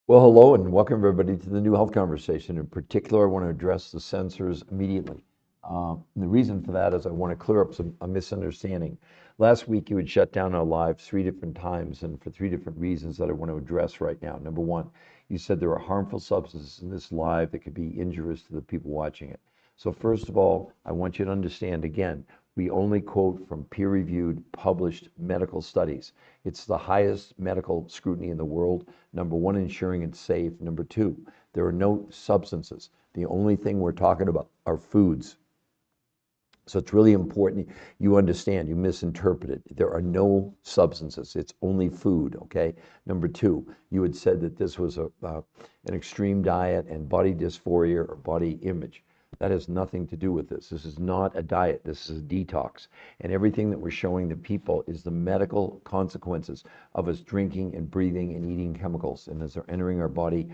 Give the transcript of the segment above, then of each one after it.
Well, hello and welcome everybody to the new health conversation. In particular, I want to address the sensors immediately. And the reason for that is I want to clear up a misunderstanding. Last week, you had shut down our live 3 different times and for 3 different reasons that I want to address right now. Number one, you said there are harmful substances in this live that could be injurious to the people watching it. So first of all, I want you to understand again, we only quote from peer-reviewed, published medical studies. It's the highest medical scrutiny in the world. Number one, ensuring it's safe. Number two, there are no substances. The only thing we're talking about are foods. So it's really important you understand, you misinterpret it. There are no substances. It's only food, okay? Number two, you had said that this was an extreme diet and body dysphoria or body image. That has nothing to do with this. This is not a diet. This is a detox. And everything that we're showing the people is the medical consequences of us drinking and breathing and eating chemicals. And as they're entering our body,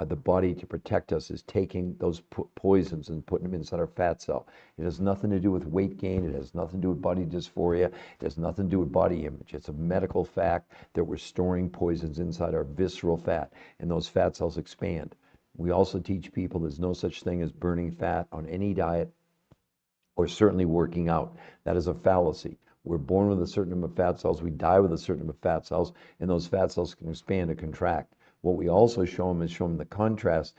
the body to protect us is taking those poisons and putting them inside our fat cell. It has nothing to do with weight gain. It has nothing to do with body dysphoria. It has nothing to do with body image. It's a medical fact that we're storing poisons inside our visceral fat, and those fat cells expand. We also teach people there's no such thing as burning fat on any diet or certainly working out. That is a fallacy. We're born with a certain number of fat cells, we die with a certain number of fat cells, and those fat cells can expand and contract. What we also show them is show them the contrast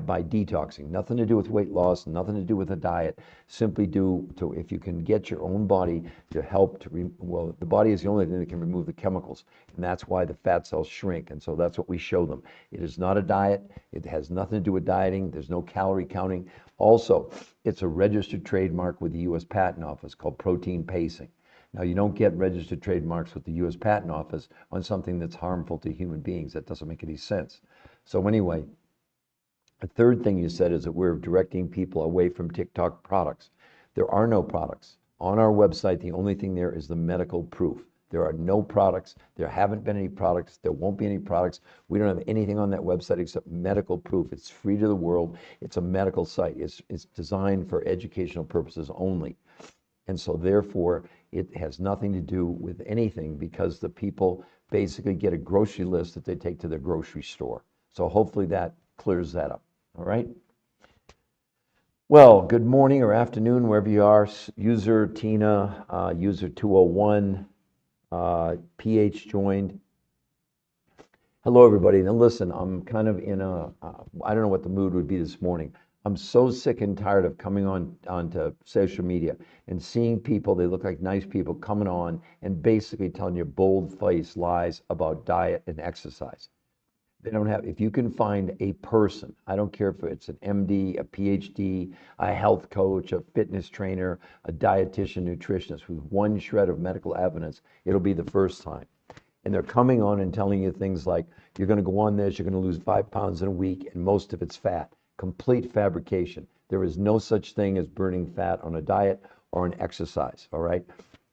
by detoxing. Nothing to do with weight loss, nothing to do with a diet. Simply due to if you can get your own body to help to, well, the body is the only thing that can remove the chemicals, and that's why the fat cells shrink. And so that's what we show them. It is not a diet. It has nothing to do with dieting. There's no calorie counting. Also, it's a registered trademark with the U.S. Patent Office called protein pacing. Now, you don't get registered trademarks with the U.S. Patent Office on something that's harmful to human beings. That doesn't make any sense. So anyway, a third thing you said is that we're directing people away from TikTok products. There are no products. On our website, the only thing there is the medical proof. There are no products. There haven't been any products. There won't be any products. We don't have anything on that website except medical proof. It's free to the world. It's a medical site. It's designed for educational purposes only. And so therefore, it has nothing to do with anything because the people basically get a grocery list that they take to their grocery store. So hopefully that clears that up. All right. Well, good morning or afternoon, wherever you are. User Tina, user 201, PH joined. Hello, everybody. Now listen, I'm kind of in I don't know what the mood would be this morning. I'm so sick and tired of coming onto social media and seeing people, they look like nice people, coming on and basically telling you bold-faced lies about diet and exercise. They don't have, if you can find a person, I don't care if it's an MD, a PhD, a health coach, a fitness trainer, a dietitian, nutritionist with one shred of medical evidence, it'll be the first time. And they're coming on and telling you things like, you're going to go on this, you're going to lose 5 pounds in a week, and most of it's fat. Complete fabrication. There is no such thing as burning fat on a diet or an exercise, all right?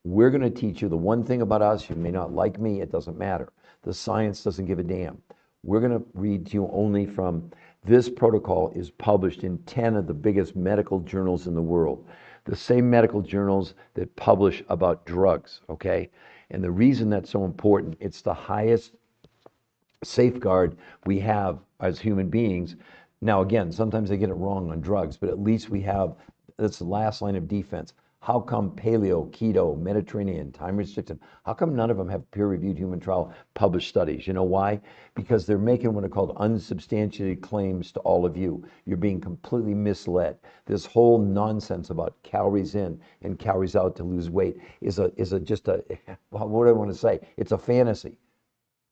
We're going to teach you the one thing about us. You may not like me, it doesn't matter. The science doesn't give a damn. We're going to read to you only from this protocol is published in 10 of the biggest medical journals in the world. The same medical journals that publish about drugs, okay? And the reason that's so important, it's the highest safeguard we have as human beings. Now, again, sometimes they get it wrong on drugs, but at least we have, that's the last line of defense. How come paleo, keto, Mediterranean, time restricted, how come none of them have peer-reviewed human trial published studies? You know why? Because they're making what are called unsubstantiated claims to all of you. You're being completely misled. This whole nonsense about calories in and calories out to lose weight is just a, what do I want to say? It's a fantasy.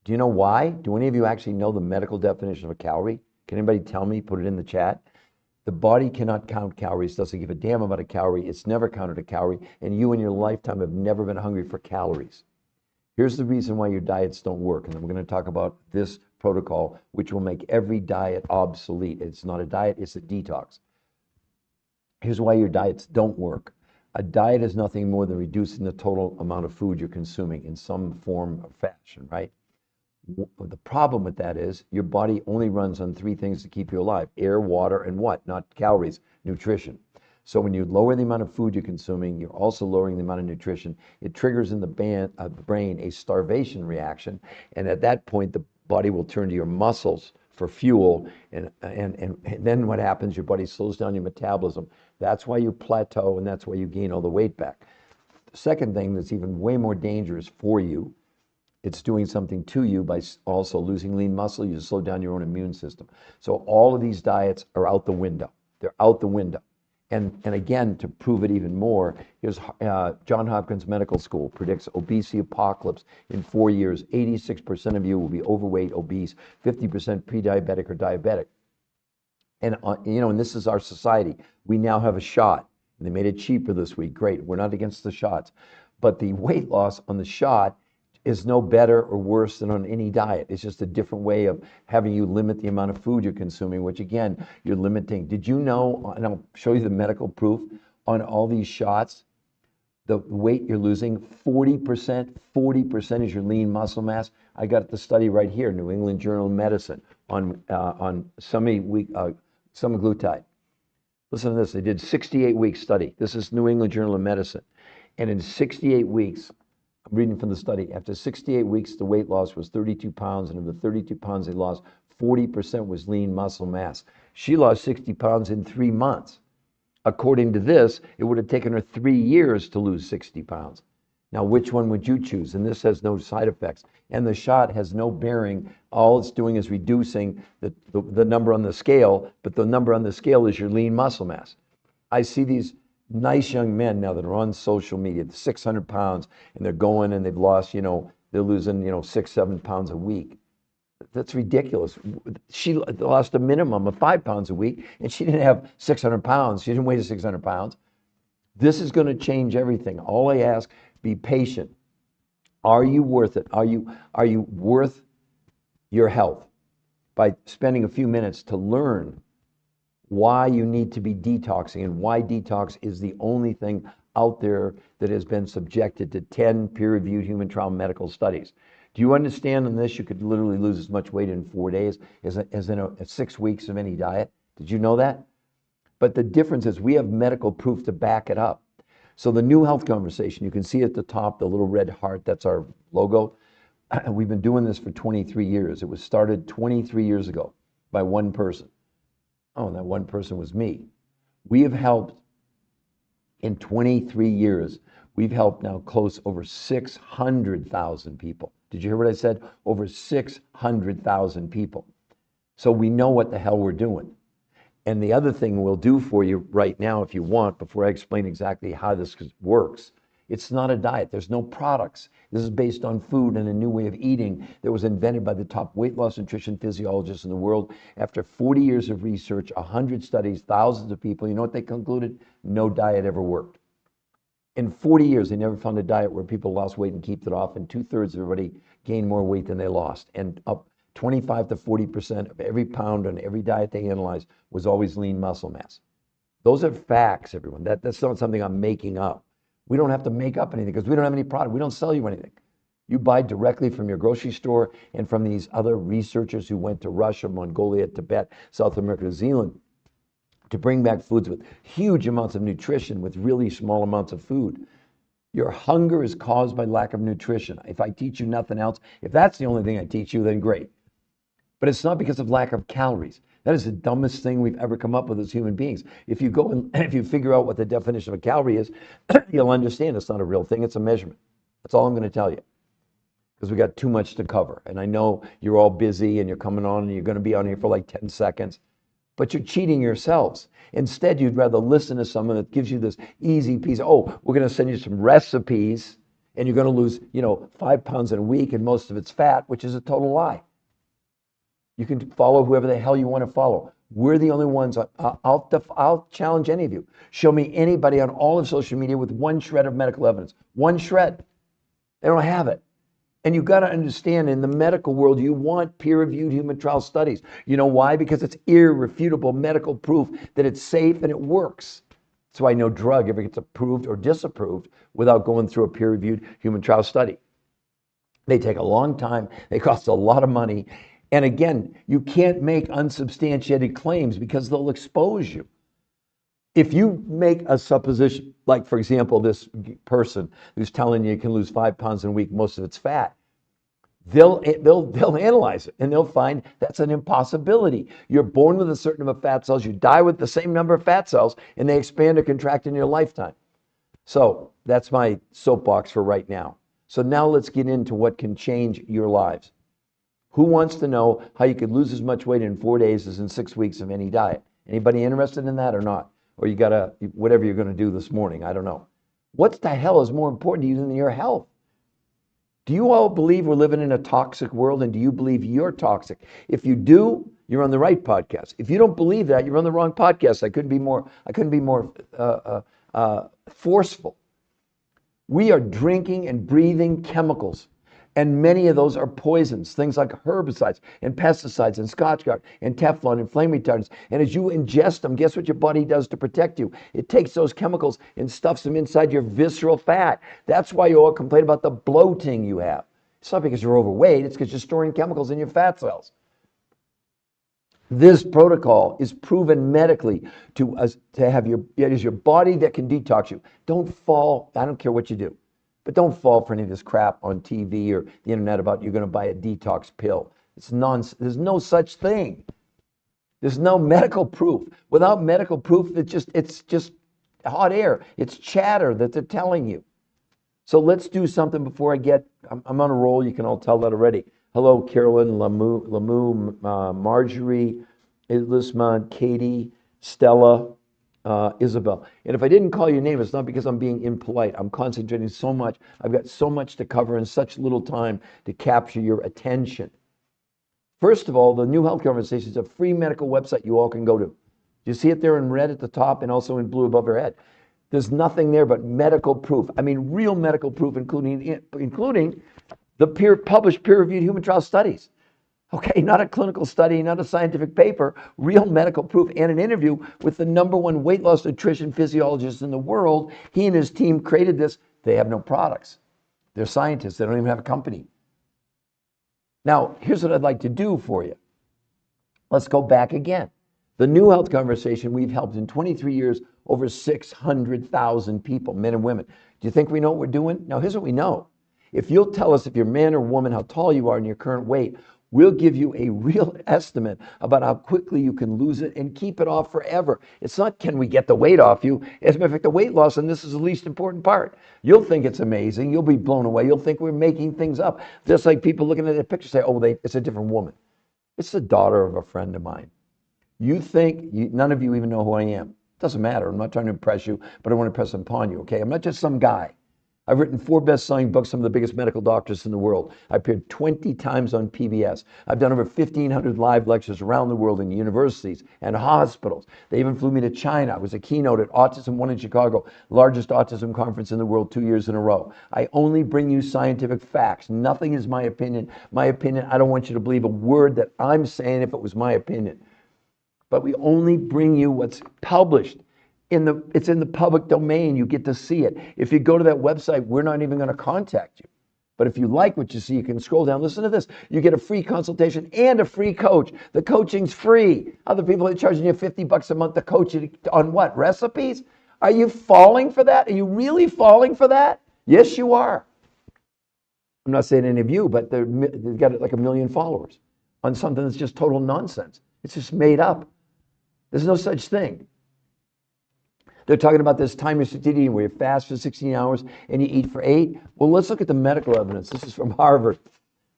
Do you know why? Do any of you actually know the medical definition of a calorie? Can anybody tell me? Put it in the chat. The body cannot count calories, doesn't give a damn about a calorie. It's never counted a calorie, and you in your lifetime have never been hungry for calories. Here's the reason why your diets don't work, and then we're going to talk about this protocol, which will make every diet obsolete. It's not a diet, it's a detox. Here's why your diets don't work. A diet is nothing more than reducing the total amount of food you're consuming in some form or fashion, right? The problem with that is your body only runs on 3 things to keep you alive: air, water, and what? Not calories, nutrition. So when you lower the amount of food you're consuming, you're also lowering the amount of nutrition. It triggers in the brain a starvation reaction, and at that point, the body will turn to your muscles for fuel, and then what happens, your body slows down your metabolism. That's why you plateau, and that's why you gain all the weight back. The second thing that's even way more dangerous for you, it's doing something to you by also losing lean muscle. You slow down your own immune system. So all of these diets are out the window. They're out the window. And again, to prove it even more, here's Johns Hopkins Medical School predicts obesity apocalypse in 4 years. 86% of you will be overweight, obese, 50% pre-diabetic or diabetic. And and this is our society. We now have a shot. And they made it cheaper this week. Great. We're not against the shots. But the weight loss on the shot is no better or worse than on any diet. It's just a different way of having you limit the amount of food you're consuming, which again, you're limiting. Did you know, and I'll show you the medical proof on all these shots, the weight you're losing, 40% is your lean muscle mass. I got the study right here, New England Journal of Medicine, on semaglutide. Listen to this. They did 68-week study. This is New England Journal of Medicine. And in 68 weeks, I'm reading from the study, after 68 weeks, the weight loss was 32 pounds. And of the 32 pounds they lost, 40% was lean muscle mass. She lost 60 pounds in 3 months. According to this, it would have taken her 3 years to lose 60 pounds. Now, which one would you choose? And this has no side effects. And the shot has no bearing. All it's doing is reducing the number on the scale, but the number on the scale is your lean muscle mass. I see these nice young men now that are on social media, 600 pounds, and they're going and they've lost, they're losing, 6, 7 pounds a week. That's ridiculous. She lost a minimum of 5 pounds a week, and she didn't have 600 pounds. She didn't weigh 600 pounds. This is going to change everything. All I ask, be patient. Are you worth it? Are you worth your health by spending a few minutes to learn why you need to be detoxing and why detox is the only thing out there that has been subjected to 10 peer-reviewed human trial medical studies? Do you understand in this you could literally lose as much weight in 4 days as in 6 weeks of any diet? Did you know that? But the difference is we have medical proof to back it up. So the New Health Conversation, you can see at the top, the little red heart, that's our logo. We've been doing this for 23 years. It was started 23 years ago by one person. Oh, and that one person was me. We have helped, in 23 years, we've helped now close over 600,000 people. Did you hear what I said? Over 600,000 people. So we know what the hell we're doing. And the other thing we'll do for you right now, if you want, before I explain exactly how this works, it's not a diet. There's no products. This is based on food and a new way of eating that was invented by the top weight loss nutrition physiologists in the world. After 40 years of research, 100 studies, thousands of people, you know what they concluded? No diet ever worked. In 40 years, they never found a diet where people lost weight and kept it off, and 2/3 of everybody gained more weight than they lost. And up 25 to 40% of every pound on every diet they analyzed was always lean muscle mass. Those are facts, everyone. That's not something I'm making up. We don't have to make up anything because we don't have any product. We don't sell you anything. You buy directly from your grocery store and from these other researchers who went to Russia, Mongolia, Tibet, South America, New Zealand to bring back foods with huge amounts of nutrition with really small amounts of food. Your hunger is caused by lack of nutrition. If I teach you nothing else, if that's the only thing I teach you, then great. But it's not because of lack of calories. That is the dumbest thing we've ever come up with as human beings. If you go and if you figure out what the definition of a calorie is, you'll understand it's not a real thing, it's a measurement. That's all I'm going to tell you. Because we got too much to cover. And I know you're all busy and you're coming on and you're going to be on here for like 10 seconds. But you're cheating yourselves. Instead, you'd rather listen to someone that gives you this easy piece. Oh, we're going to send you some recipes and you're going to lose, 5 pounds in a week and most of it's fat, which is a total lie. You can follow whoever the hell you want to follow. We're the only ones. I'll challenge any of you. Show me anybody on all of social media with one shred of medical evidence. One shred. They don't have it. And you've got to understand, in the medical world, you want peer-reviewed human trial studies. You know why? Because it's irrefutable medical proof that it's safe and it works. That's why no drug ever gets approved or disapproved without going through a peer-reviewed human trial study. They take a long time. They cost a lot of money. And again, you can't make unsubstantiated claims because they'll expose you. If you make a supposition, like for example, this person who's telling you can lose 5 pounds in a week, most of it's fat, they'll analyze it and they'll find that's an impossibility. You're born with a certain number of fat cells, you die with the same number of fat cells, and they expand or contract in your lifetime. So that's my soapbox for right now. So now let's get into what can change your lives. Who wants to know how you could lose as much weight in 4 days as in 6 weeks of any diet? Anybody interested in that or not? Or you gotta, whatever you're gonna do this morning, I don't know. What the hell is more important to you than your health? Do you all believe we're living in a toxic world, and do you believe you're toxic? If you do, you're on the right podcast. If you don't believe that, you're on the wrong podcast. I couldn't be more forceful. We are drinking and breathing chemicals, and many of those are poisons, things like herbicides and pesticides and Scotch Guard and Teflon and flame retardants. And as you ingest them, guess what your body does to protect you? It takes those chemicals and stuffs them inside your visceral fat. That's why you all complain about the bloating you have. It's not because you're overweight, it's because you're storing chemicals in your fat cells. This protocol is proven medically to have it is your body that can detox you. Don't fall, I don't care what you do, but don't fall for any of this crap on TV or the internet about you're going to buy a detox pill. It's nonsense. There's no such thing. There's no medical proof. Without medical proof, it's just hot air. It's chatter that they're telling you. So let's do something before I'm on a roll. You can all tell that already. Hello, Carolyn, Lamu, Marjorie, Islisma, Katie, Stella, Isabel. And if I didn't call your name, it's not because I'm being impolite. I'm concentrating so much. I've got so much to cover in such little time to capture your attention. First of all, the New Health Conversation is a free medical website you all can go to. You see it there in red at the top and also in blue above your head. There's nothing there but medical proof. I mean, real medical proof, including the published peer-reviewed human trial studies. Okay, not a clinical study, not a scientific paper, real medical proof, and an interview with the #1 weight loss nutrition physiologist in the world. He and his team created this. They have no products. They're scientists. They don't even have a company. Now, here's what I'd like to do for you. Let's go back again. The New Health Conversation, we've helped in 23 years over 600,000 people, men and women. Do you think we know what we're doing? Now, here's what we know. If you'll tell us if you're man or woman, how tall you are and your current weight, we'll give you a real estimate about how quickly you can lose it and keep it off forever. It's not, can we get the weight off you? As a matter of fact, the weight loss, and this is the least important part. You'll think it's amazing. You'll be blown away. You'll think we're making things up. Just like people looking at the picture say, oh, it's a different woman. It's the daughter of a friend of mine. You think, none of you even know who I am. Doesn't matter. I'm not trying to impress you, but I want to impress upon you, okay? I'm not just some guy. I've written 4 best-selling books, some of the biggest medical doctors in the world. I appeared 20 times on PBS. I've done over 1,500 live lectures around the world in universities and hospitals. They even flew me to China. I was a keynote at Autism One in Chicago, largest autism conference in the world 2 years in a row. I only bring you scientific facts. Nothing is my opinion. My opinion, I don't want you to believe a word that I'm saying if it was my opinion. But we only bring you what's published. It's in the public domain. You get to see it. If you go to that website, we're not even going to contact you. But if you like what you see, you can scroll down. Listen to this. You get a free consultation and a free coach. The coaching's free. Other people are charging you $50 a month to coach you on what? Recipes? Are you falling for that? Are you really falling for that? Yes, you are. I'm not saying any of you, but they've got like 1 million followers on something that's just total nonsense. It's just made up. There's no such thing. They're talking about this time-restricted eating where you fast for 16 hours and you eat for 8. Well, let's look at the medical evidence. This is from Harvard.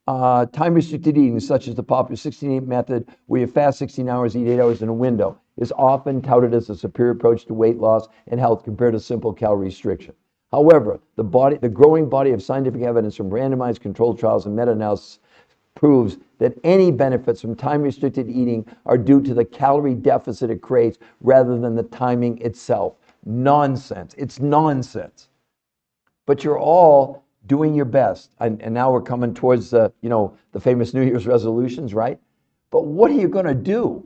Time-restricted eating, such as the popular 16-8 method, where you fast 16 hours, eat 8 hours in a window, is often touted as a superior approach to weight loss and health compared to simple calorie restriction. However, the growing body of scientific evidence from randomized controlled trials and meta-analysis proves that any benefits from time-restricted eating are due to the calorie deficit it creates rather than the timing itself. Nonsense. It's nonsense. But you're all doing your best. And now we're coming towards the famous New Year's resolutions, right? But what are you going to do?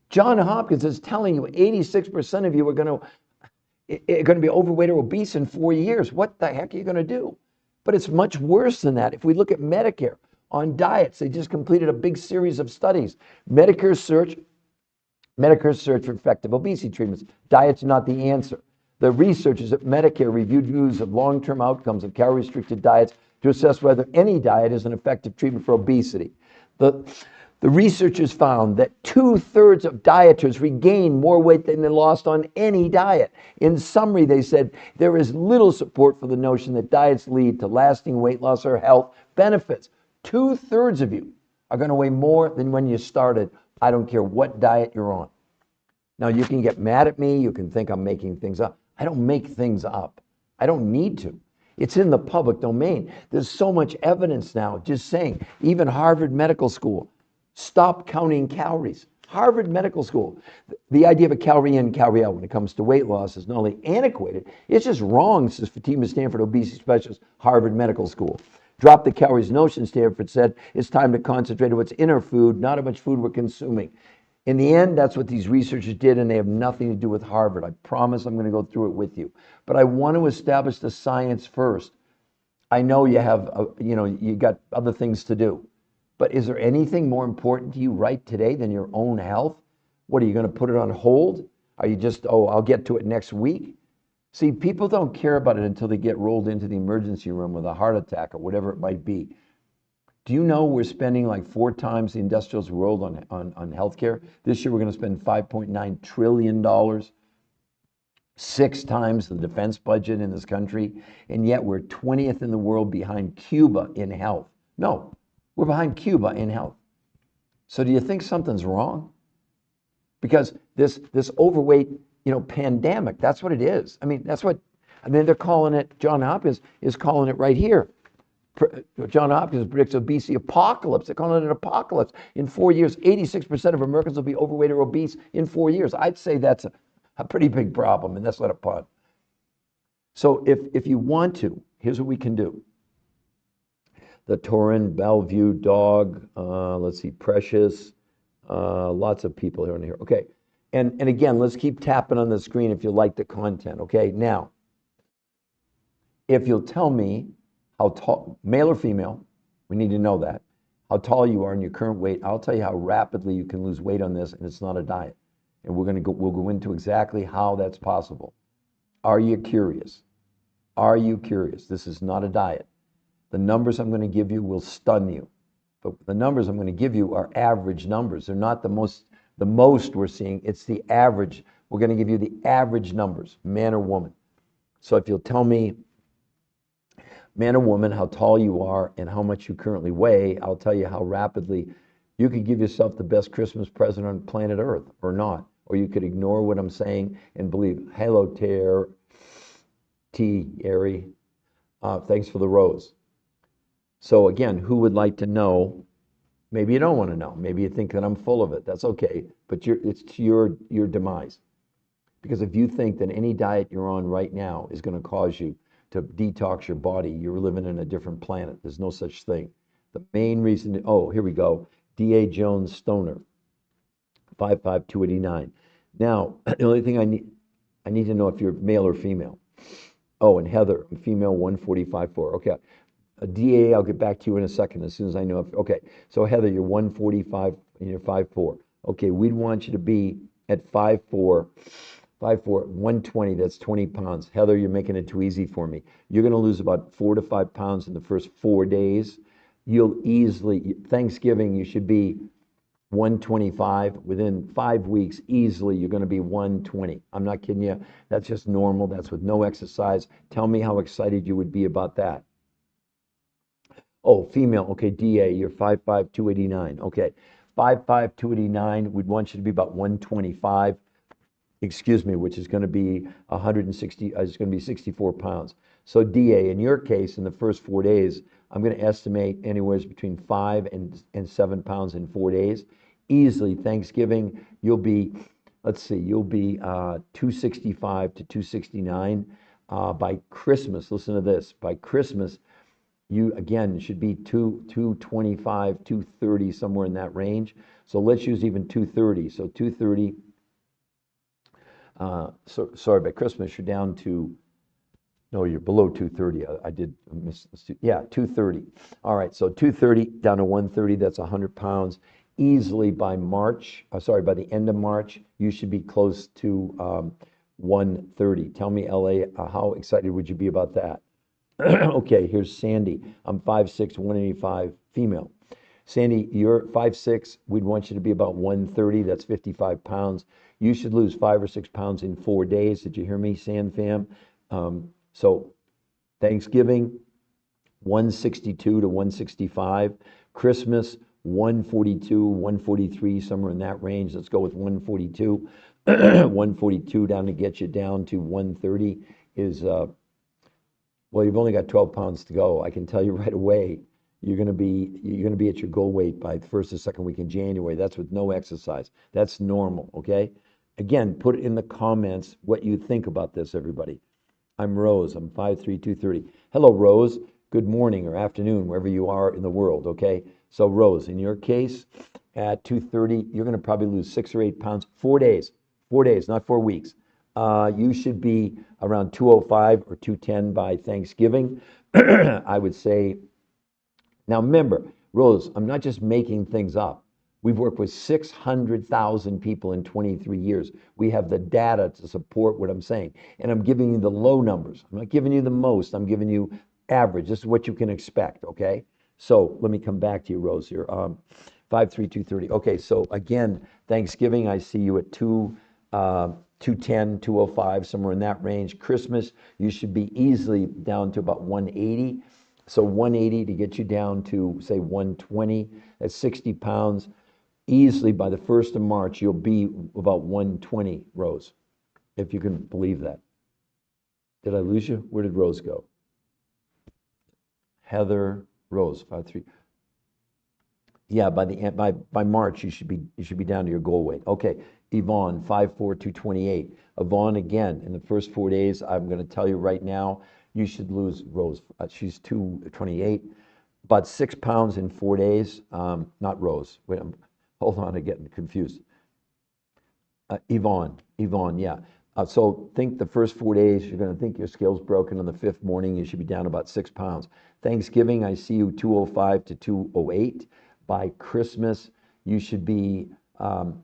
Johns Hopkins is telling you 86% of you are going to be overweight or obese in 4 years. What the heck are you going to do? But it's much worse than that. If we look at Medicare, on diets, they just completed a big series of studies. Medicare search for effective obesity treatments. Diets are not the answer. The researchers at Medicare reviewed views of long-term outcomes of calorie-restricted diets to assess whether any diet is an effective treatment for obesity. The researchers found that 2/3 of dieters regained more weight than they lost on any diet. In summary, they said there is little support for the notion that diets lead to lasting weight loss or health benefits. 2/3 of you are going to weigh more than when you started. I don't care what diet you're on. Now, you can get mad at me. You can think I'm making things up. I don't make things up. I don't need to. It's in the public domain. There's so much evidence now, just saying, even Harvard Medical School, stop counting calories. Harvard Medical School. The idea of a calorie in, calorie out when it comes to weight loss is not only antiquated, it's just wrong, says Fatima Stanford, obesity specialist, Harvard Medical School. Drop the calories notion, Stanford said. It's time to concentrate on what's in our food, not how much food we're consuming. In the end, that's what these researchers did, and they have nothing to do with Harvard. I promise I'm going to go through it with you. But I want to establish the science first. I know you have, you got other things to do. But is there anything more important to you right today than your own health? What, are you going to put it on hold? Are you just, I'll get to it next week? See, people don't care about it until they get rolled into the emergency room with a heart attack or whatever it might be. Do you know we're spending like 4 times the industrials world on healthcare? This year we're going to spend $5.9 trillion, 6 times the defense budget in this country, and yet we're 20th in the world behind Cuba in health. No. We're behind Cuba in health. So do you think something's wrong? Because this overweight, pandemic, that's what it is. They're calling it, John Hopkins is calling it right here. John Hopkins predicts obesity apocalypse. They're calling it an apocalypse. In 4 years, 86% of Americans will be overweight or obese in 4 years. I'd say that's a pretty big problem, and that's not a pun. So if you want to, here's what we can do. The Torin, Bellevue, Dog, let's see, Precious, lots of people here and here. Okay, and again, let's keep tapping on the screen if you like the content, okay? Now, if you'll tell me how tall, male or female, we need to know that, how tall you are and your current weight, I'll tell you how rapidly you can lose weight on this, and it's not a diet. And we'll go into exactly how that's possible. Are you curious? Are you curious? This is not a diet. The numbers I'm going to give you will stun you. But the numbers I'm going to give you are average numbers. They're not the most we're seeing. It's the average. We're going to give you the average numbers, man or woman. So if you'll tell me, man or woman, how tall you are and how much you currently weigh, I'll tell you how rapidly you could give yourself the best Christmas present on planet Earth or not. Or you could ignore what I'm saying and believe, hello, Ari. Thanks for the rose. So again, who would like to know? Maybe you don't want to know. Maybe you think that I'm full of it. That's okay. But it's to your demise. Because if you think that any diet you're on right now is going to cause you to detox your body, you're living in a different planet. There's no such thing. The main reason, here we go. D.A. Jones Stoner, 5'5", 289. Now, the only thing I need to know if you're male or female. And Heather, I'm female, 145.4. Okay. DA, I'll get back to you in a second as soon as I know. Okay, so Heather, you're 145 and you're 5'4". Okay, we'd want you to be at 5'4", 120, that's 20 pounds. Heather, you're making it too easy for me. You're going to lose about 4 to 5 pounds in the first 4 days. You'll easily, Thanksgiving, you should be 125. Within 5 weeks, easily, you're going to be 120. I'm not kidding you. That's just normal. That's with no exercise. Tell me how excited you would be about that. Female. Okay, DA, you're 5'5", 289. Okay, 5'5", 289. We'd want you to be about 125. Which is going to be 160. It's going to be 64 pounds. So DA, in your case, in the first 4 days, I'm going to estimate anywhere between 5 and 7 pounds in 4 days. Easily, Thanksgiving, you'll be, 265 to 269. By Christmas, listen to this. By Christmas, you, again, should be 225, 230, somewhere in that range. So let's use even 230. So 230, sorry, by Christmas, you're down to, no, you're below 230. I did miss, 230. All right, so 230 down to 130, that's 100 pounds. Easily by by the end of March, you should be close to 130. Tell me, LA, how excited would you be about that? Okay, here's Sandy. I'm 5'6", 185, female. Sandy, you're 5'6". We'd want you to be about 130. That's 55 pounds. You should lose 5 or 6 pounds in 4 days. Did you hear me, Sand Fam? So Thanksgiving, 162 to 165. Christmas, 142, 143, somewhere in that range. Let's go with 142. 142 down to get you down to 130 is well, you've only got 12 pounds to go. I can tell you right away, you're going to be at your goal weight by the first or second week in January. That's with no exercise. That's normal, okay? Again, put in the comments what you think about this, everybody. I'm Rose. I'm 5'3", 230. Hello, Rose. Good morning or afternoon, wherever you are in the world, okay? So, Rose, in your case, at 230, you're going to probably lose 6 or 8 pounds. 4 days. 4 days, not 4 weeks. You should be around 205 or 210 by Thanksgiving. I would say. Now, remember, Rose, I'm not just making things up. We've worked with 600,000 people in 23 years. We have the data to support what I'm saying. And I'm giving you the low numbers. I'm not giving you the most. I'm giving you average. This is what you can expect, okay? So let me come back to you, Rose, here. 5'3", 230. Okay, so again, Thanksgiving, I see you at 210, 205, somewhere in that range. Christmas, you should be easily down to about 180. So 180 to get you down to, say, 120. That's 60 pounds. Easily by the 1st of March, you'll be about 120, Rose, if you can believe that. Did I lose you? Where did Rose go? Heather, Rose, 5'3". Yeah, by March, you should be down to your goal weight. Okay, Yvonne, 5'4", 228. Yvonne, again, in the first 4 days, I'm going to tell you right now, you should lose, Rose, she's 228, about 6 pounds in 4 days. Not Rose. Wait, hold on, I'm getting confused. Yvonne, yeah. So think the first 4 days, you're going to think your scale's broken. On the 5th morning, you should be down about 6 pounds. Thanksgiving, I see you 205 to 208. By Christmas, you should be,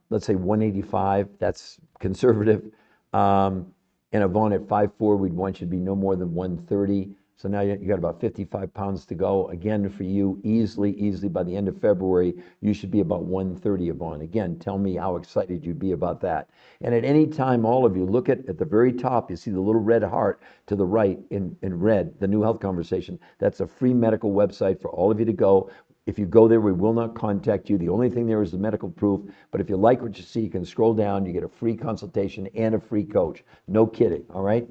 let's say 185. That's conservative. And Yvonne at 5'4", we'd want you to be no more than 130. So now you got about 55 pounds to go. Again, for you, easily by the end of February, you should be about 130, Yvonne. Again, tell me how excited you'd be about that. And at any time, all of you, look at the very top, you see the little red heart to the right in red, the New Health Conversation. That's a free medical website for all of you to go. If you go there, we will not contact you. The only thing there is the medical proof. But if you like what you see, you can scroll down. You get a free consultation and a free coach. No kidding, all right?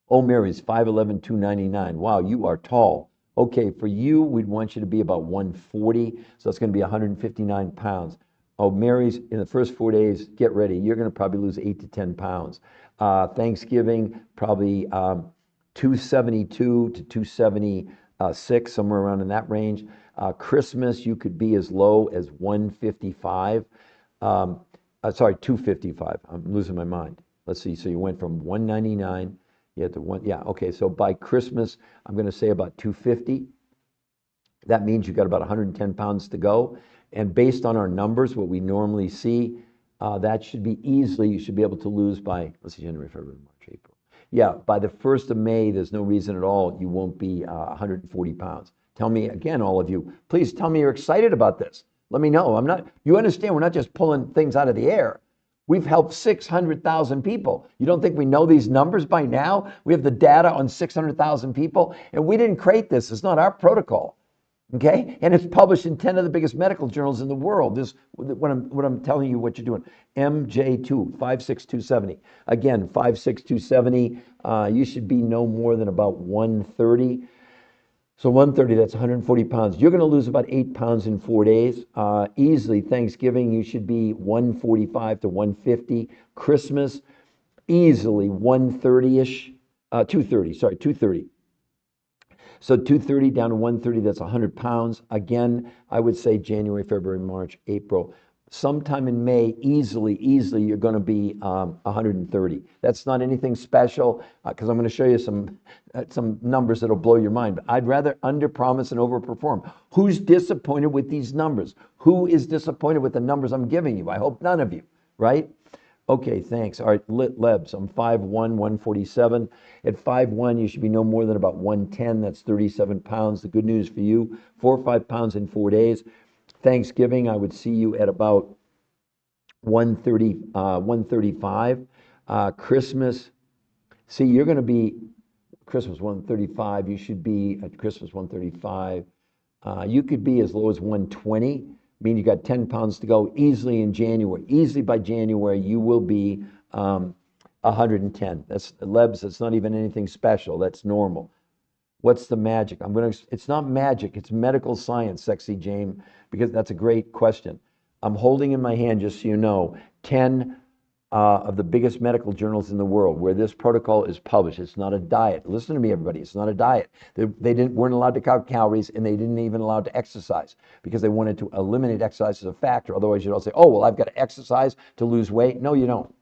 Oh, Mary's 5'11", 299. Wow, you are tall. Okay, for you, we'd want you to be about 140. So that's going to be 159 pounds. Oh, Mary's, in the first 4 days, get ready. You're going to probably lose 8 to 10 pounds. Thanksgiving, probably 272 to 276, somewhere around in that range. Christmas, you could be as low as 155. Sorry, 255. I'm losing my mind. Let's see. So you went from 199. You had to one. Yeah. Okay. So by Christmas, I'm going to say about 250. That means you got about 110 pounds to go. And based on our numbers, what we normally see, that should be easily. You should be able to lose by, let's see, January, February, March, April. Yeah. By the 1st of May, there's no reason at all you won't be 140 pounds. Tell me again, all of you, please tell me you're excited about this. Let me know. You understand, we're not just pulling things out of the air. We've helped 600,000 people. You don't think we know these numbers by now? We have the data on 600,000 people, and we didn't create this. It's not our protocol, okay? And it's published in 10 of the biggest medical journals in the world. This, what I'm telling you, what you're doing. MJ2, 5'6", 270. Again, 5'6", 270. You should be no more than about 130. So 130, that's 140 pounds. You're going to lose about 8 pounds in 4 days. Easily, Thanksgiving, you should be 145 to 150. Christmas, easily 130-ish. 230. So 230 down to 130, that's 100 pounds. Again, I would say January, February, March, April. Sometime in May, easily, you're going to be 130. That's not anything special, because I'm going to show you some numbers that'll blow your mind. But I'd rather underpromise and overperform. Who's disappointed with these numbers? Who is disappointed with the numbers I'm giving you? I hope none of you, right? Okay, thanks. All right, Lebs, I'm 5'1", 147. At 5'1", you should be no more than about 110. That's 37 pounds. The good news for you, 4 or 5 pounds in 4 days. Thanksgiving, I would see you at about 130, 135. Christmas, see, you're going to be Christmas 135. You should be at Christmas 135. You could be as low as 120. I mean, you got 10 pounds to go easily in January. Easily by January, you will be 110. That's Lebs. That's not even anything special. That's normal. What's the magic? It's not magic. It's medical science, Sexy Jane, because that's a great question. I'm holding in my hand, just so you know, 10 of the biggest medical journals in the world where this protocol is published. It's not a diet. Listen to me, everybody. It's not a diet. Weren't allowed to count calories, and they didn't even allowed to exercise because they wanted to eliminate exercise as a factor. Otherwise, you'd all say, oh, well, I've got to exercise to lose weight. No, you don't.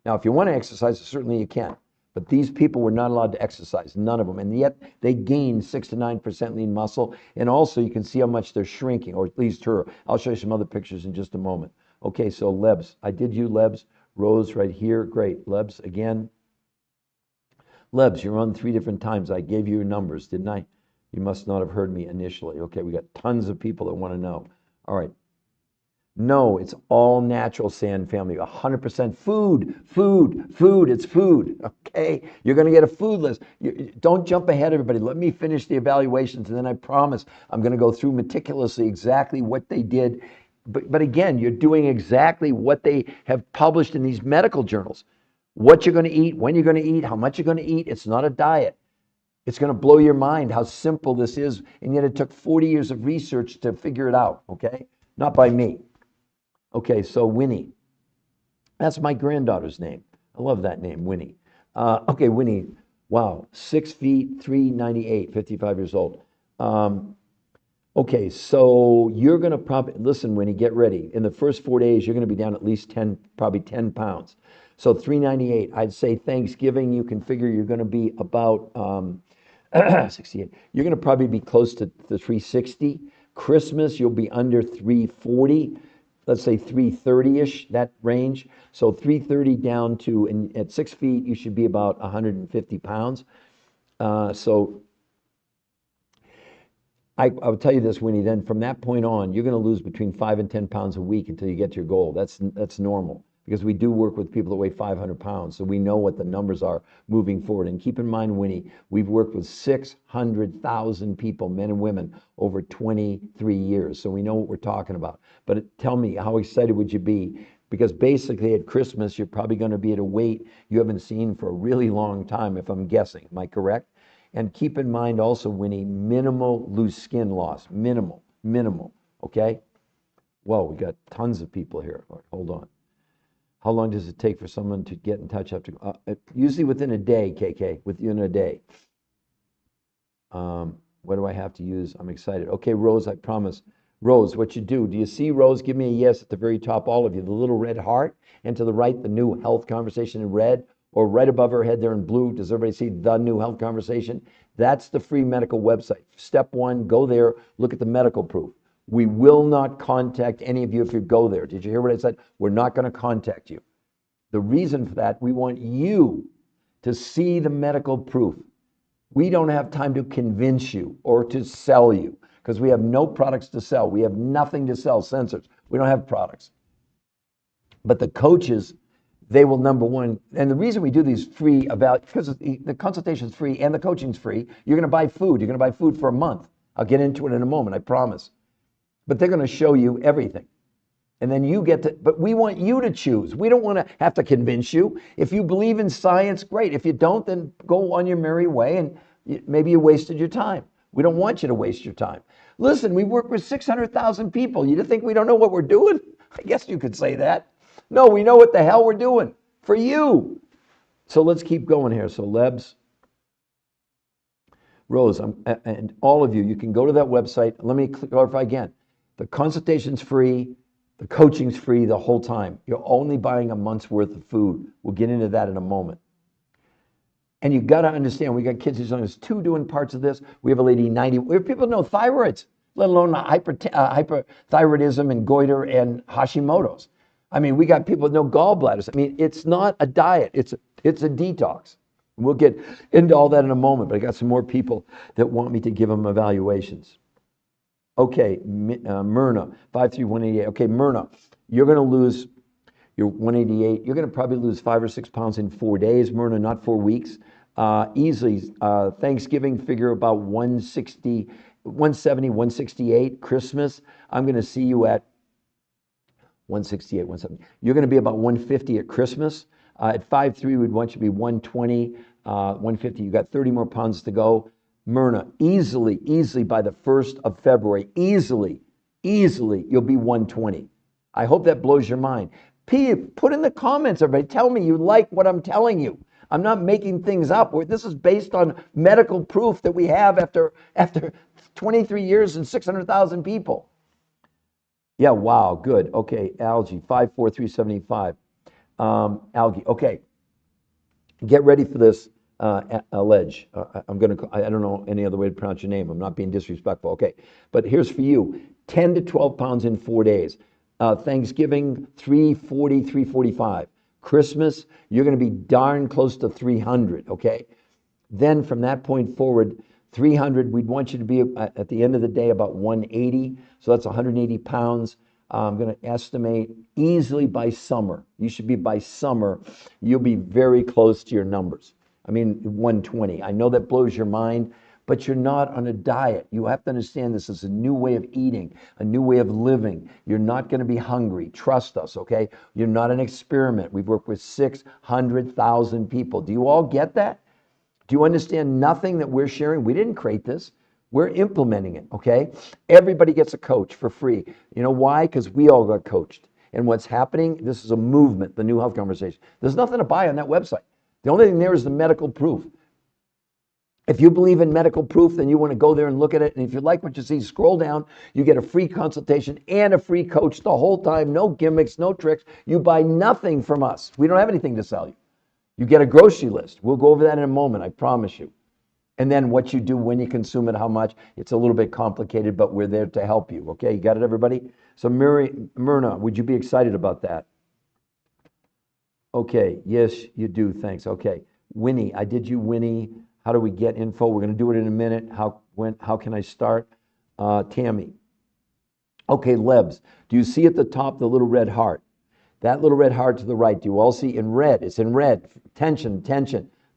Now, if you want to exercise, certainly you can. But these people were not allowed to exercise, none of them. And yet they gained 6 to 9% lean muscle. And also you can see how much they're shrinking, or at least her. I'll show you some other pictures in just a moment. Okay, so Lebs. I did you, Lebs. Rose right here. Great. Lebs again. Lebs, you're on 3 different times. I gave you your numbers, didn't I? You must not have heard me initially. Okay, we got tons of people that want to know. All right. No, it's all natural, Sand family. 100% food, food, food. It's food. Okay, you're going to get a food list. Don't jump ahead, everybody. Let me finish the evaluations, and then I promise I'm going to go through meticulously exactly what they did. But again, you're doing exactly what they have published in these medical journals. What you're going to eat, when you're going to eat, how much you're going to eat. It's not a diet. It's going to blow your mind how simple this is, and yet it took 40 years of research to figure it out. Okay, not by me. Okay, so Winnie. That's my granddaughter's name. I love that name, Winnie. Okay, Winnie. Wow, 6 feet, 398, 55 years old. Okay, so you're going to probably, listen, Winnie, get ready. In the first 4 days, you're going to be down at least 10, probably 10 pounds. So 398, I'd say Thanksgiving, you can figure you're going to be about 68. You're going to probably be close to the 360. Christmas, you'll be under 340. Let's say 330-ish, that range. So 330 down to, and at 6 feet, you should be about 150 pounds. So I will tell you this, Winnie, then from that point on, you're going to lose between 5 and 10 pounds a week until you get to your goal. That's normal, because we do work with people that weigh 500 pounds, so we know what the numbers are moving forward. And keep in mind, Winnie, we've worked with 600,000 people, men and women, over 23 years, so we know what we're talking about. But tell me, how excited would you be? Because basically at Christmas, you're probably going to be at a weight you haven't seen for a really long time, if I'm guessing. Am I correct? And keep in mind also, Winnie, minimal loose skin loss. Minimal, okay? Whoa, we got tons of people here. Right, hold on. How long does it take for someone to get in touch after? Usually within a day, KK, within a day. What do I have to use? I'm excited. Okay, Rose, I promise. Rose, what you do you see, Rose? Give me a yes at the very top, all of you. The little red heart, and to the right, the new health conversation in red, or right above her head there in blue. Does everybody see the new health conversation? That's the free medical website. Step 1, go there, look at the medical proof. We will not contact any of you if you go there. Did you hear what I said? We're not going to contact you. The reason for that, we want you to see the medical proof. We don't have time to convince you or to sell you, because we have no products to sell. We have nothing to sell, sensors. We don't have products. But the coaches, they will, number one, and the reason we do these free because the consultation is free and the coaching is free. You're going to buy food. You're going to buy food for a month. I'll get into it in a moment, I promise. But they're going to show you everything. And then you get to, but we want you to choose. We don't want to have to convince you. If you believe in science, great. If you don't, then go on your merry way, and maybe you wasted your time. We don't want you to waste your time. Listen, we work with 600,000 people. You think we don't know what we're doing? I guess you could say that. No, we know what the hell we're doing for you. So let's keep going here. So Lebs, Rose, and all of you, you can go to that website. Let me clarify again. The consultation's free. The coaching's free the whole time. You're only buying a month's worth of food. We'll get into that in a moment. And you got to understand, we got kids as young as 2 doing parts of this. We have a lady 90. We have people know thyroids, let alone hyperthyroidism and goiter and Hashimoto's. I mean, we got people with no gallbladders. I mean, it's not a diet. It's a detox. We'll get into all that in a moment, but I got some more people that want me to give them evaluations. Okay, Myrna, 53188. Okay, Myrna, you're going to lose your 188. You're going to probably lose 5 or 6 pounds in 4 days, Myrna, not 4 weeks. Easily, Thanksgiving, figure about 160, 170, 168. Christmas, I'm going to see you at 168, 170. You're going to be about 150 at Christmas. At 5'3", we'd want you to be 120, 150. You got 30 more pounds to go. Myrna, easily by the 1st of February, easily, you'll be 120. I hope that blows your mind. P, put in the comments, everybody. Tell me you like what I'm telling you. I'm not making things up. This is based on medical proof that we have after 23 years and 600,000 people. Yeah, wow, good. Okay, Algae, 54375. Algae, okay. Get ready for this, Alleged. I don't know any other way to pronounce your name. I'm not being disrespectful. Okay, but here's for you. 10 to 12 pounds in 4 days. Thanksgiving, 340, 345. Christmas, you're going to be darn close to 300, okay? Then from that point forward, 300, we'd want you to be at the end of the day about 180. So that's 180 pounds. I'm going to estimate easily by summer. You should be by summer. You'll be very close to your numbers. I mean, 120. I know that blows your mind, but you're not on a diet. You have to understand this is a new way of eating, a new way of living. You're not going to be hungry. Trust us, okay? You're not an experiment. We've worked with 600,000 people. Do you all get that? Do you understand nothing that we're sharing? We didn't create this. We're implementing it, okay? Everybody gets a coach for free. You know why? Because we all got coached. And what's happening, this is a movement, the New Health Conversation. There's nothing to buy on that website. The only thing there is the medical proof. If you believe in medical proof, then you want to go there and look at it. And if you like what you see, scroll down. You get a free consultation and a free coach the whole time. No gimmicks, no tricks. You buy nothing from us. We don't have anything to sell you. You get a grocery list. We'll go over that in a moment, I promise you. And then what you do when you consume it, how much. It's a little bit complicated, but we're there to help you. Okay, you got it, everybody? So Myrna, would you be excited about that? Okay, yes, you do. Thanks. Okay, Winnie, I did you, Winnie. How do we get info? We're going to do it in a minute. How can I start? Tammy. Okay, Lebs. Do you see at the top the little red heart? That little red heart to the right. Do you all see in red? It's in red. Tension.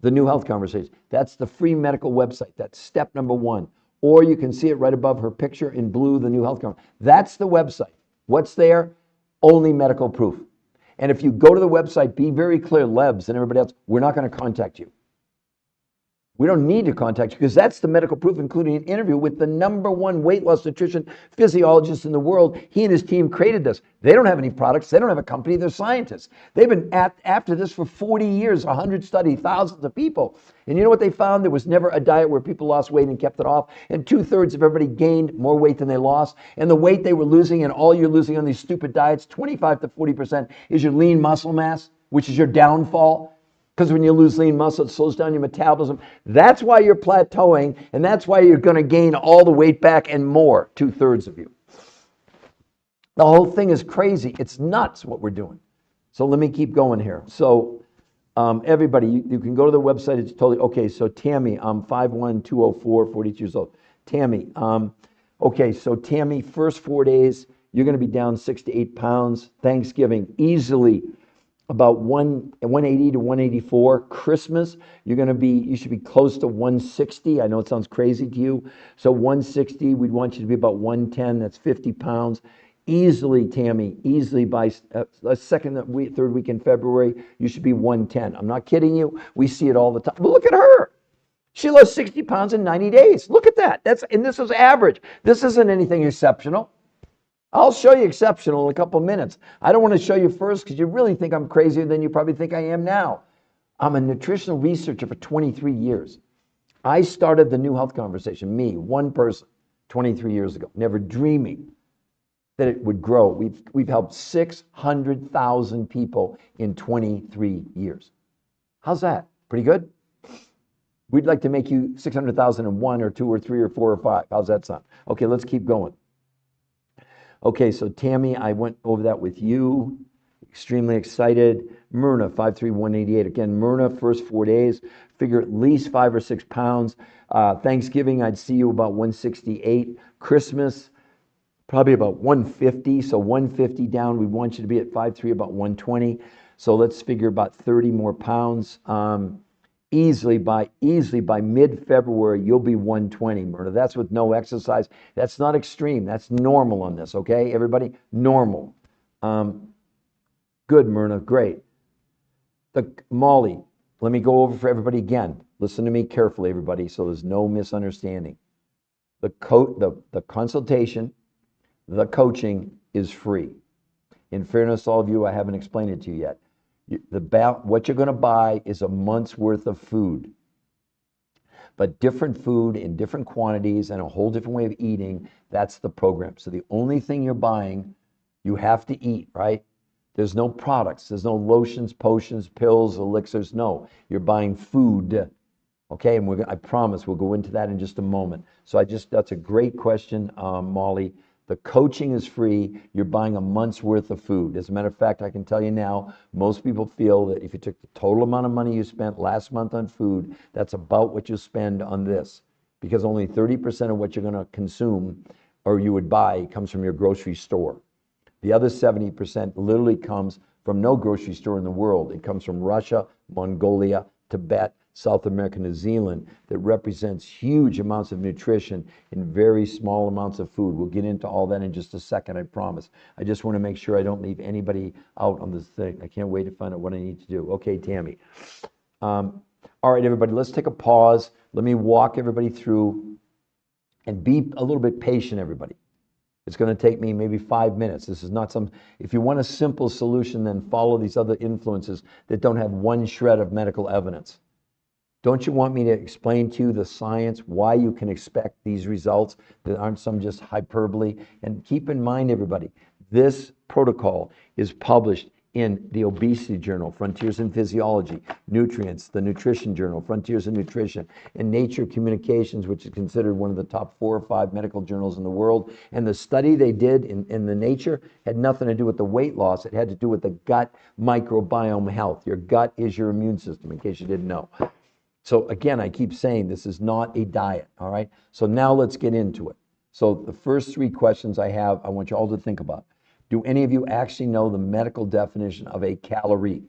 The New Health Conversation. That's the free medical website. That's step number 1. Or you can see it right above her picture in blue, the New Health Conversation. That's the website. What's there? Only medical proof. And if you go to the website, be very clear, Lebs and everybody else, we're not going to contact you. We don't need to contact you because that's the medical proof, including an interview with the #1 weight loss nutrition physiologist in the world. He and his team created this. They don't have any products. They don't have a company. They're scientists. They've been after this for 40 years, 100 studies, thousands of people. And you know what they found? There was never a diet where people lost weight and kept it off. And 2/3 of everybody gained more weight than they lost. And the weight they were losing and all you're losing on these stupid diets, 25 to 40% is your lean muscle mass, which is your downfall. Because when you lose lean muscle, it slows down your metabolism. That's why you're plateauing, and that's why you're going to gain all the weight back and more, 2/3 of you. The whole thing is crazy. It's nuts what we're doing. So let me keep going here. So everybody, you can go to the website. It's totally, okay, so Tammy, 51204, 42 years old. Tammy, okay, so Tammy, first 4 days, you're going to be down 6 to 8 pounds. Thanksgiving, easily about 180 to 184. Christmas, you should be close to 160. I know it sounds crazy to you. So 160, we'd want you to be about 110. That's 50 pounds. Easily, Tammy, easily by third week in February, you should be 110. I'm not kidding you. We see it all the time. But look at her. She lost 60 pounds in 90 days. Look at that. And this is average. This isn't anything exceptional. I'll show you exceptional in a couple minutes. I don't want to show you first because you really think I'm crazier than you probably think I am now. I'm a nutritional researcher for 23 years. I started the New Health Conversation, me, one person, 23 years ago, never dreaming that it would grow. We've helped 600,000 people in 23 years. How's that? Pretty good? We'd like to make you 600,000 in 1 or 2 or 3 or 4 or 5. How's that sound? Okay, let's keep going. Okay, so Tammy, I went over that with you. Extremely excited. Myrna, 53188. Again, Myrna, first 4 days, figure at least 5 or 6 pounds. Thanksgiving, I'd see you about 168. Christmas, probably about 150. So 150 down. We want you to be at 5'3", about 120. So let's figure about 30 more pounds. Easily by mid-February, you'll be 120, Myrna. That's with no exercise. That's not extreme. That's normal on this, okay, everybody? Normal. Good, Myrna. Great. Molly, let me go over for everybody again. Listen to me carefully, everybody, so there's no misunderstanding. The consultation, the coaching is free. In fairness to all of you, I haven't explained it to you yet. What you're going to buy is a month's worth of food, but different food in different quantities and a whole different way of eating. That's the program. So the only thing you're buying, you have to eat, right? There's no products. There's no lotions, potions, pills, elixirs. No, you're buying food. Okay, and I promise we'll go into that in just a moment. So that's a great question, Molly. The coaching is free. You're buying a month's worth of food. As a matter of fact, I can tell you now, most people feel that if you took the total amount of money you spent last month on food, that's about what you spend on this, because only 30% of what you're going to consume or you would buy comes from your grocery store. The other 70% literally comes from no grocery store in the world. It comes from Russia, Mongolia, Tibet, South America, New Zealand, that represents huge amounts of nutrition in very small amounts of food. We'll get into all that in just a second, I promise. I just want to make sure I don't leave anybody out on this thing. I can't wait to find out what I need to do. Okay, Tammy. All right, everybody, let's take a pause. Let me walk everybody through and be a little bit patient, everybody. It's going to take me maybe 5 minutes. This is not if you want a simple solution, then follow these other influences that don't have one shred of medical evidence. Don't you want me to explain to you the science, why you can expect these results that aren't some just hyperbole? And keep in mind, everybody, this protocol is published in the Obesity Journal, Frontiers in Physiology, Nutrients, the Nutrition Journal, Frontiers in Nutrition, and Nature Communications, which is considered one of the top 4 or 5 medical journals in the world. And the study they did in the Nature had nothing to do with the weight loss. It had to do with the gut microbiome health. Your gut is your immune system, in case you didn't know. So again, I keep saying this is not a diet, all right? So now let's get into it. So the first 3 questions I have, I want you all to think about. Do any of you actually know the medical definition of a calorie?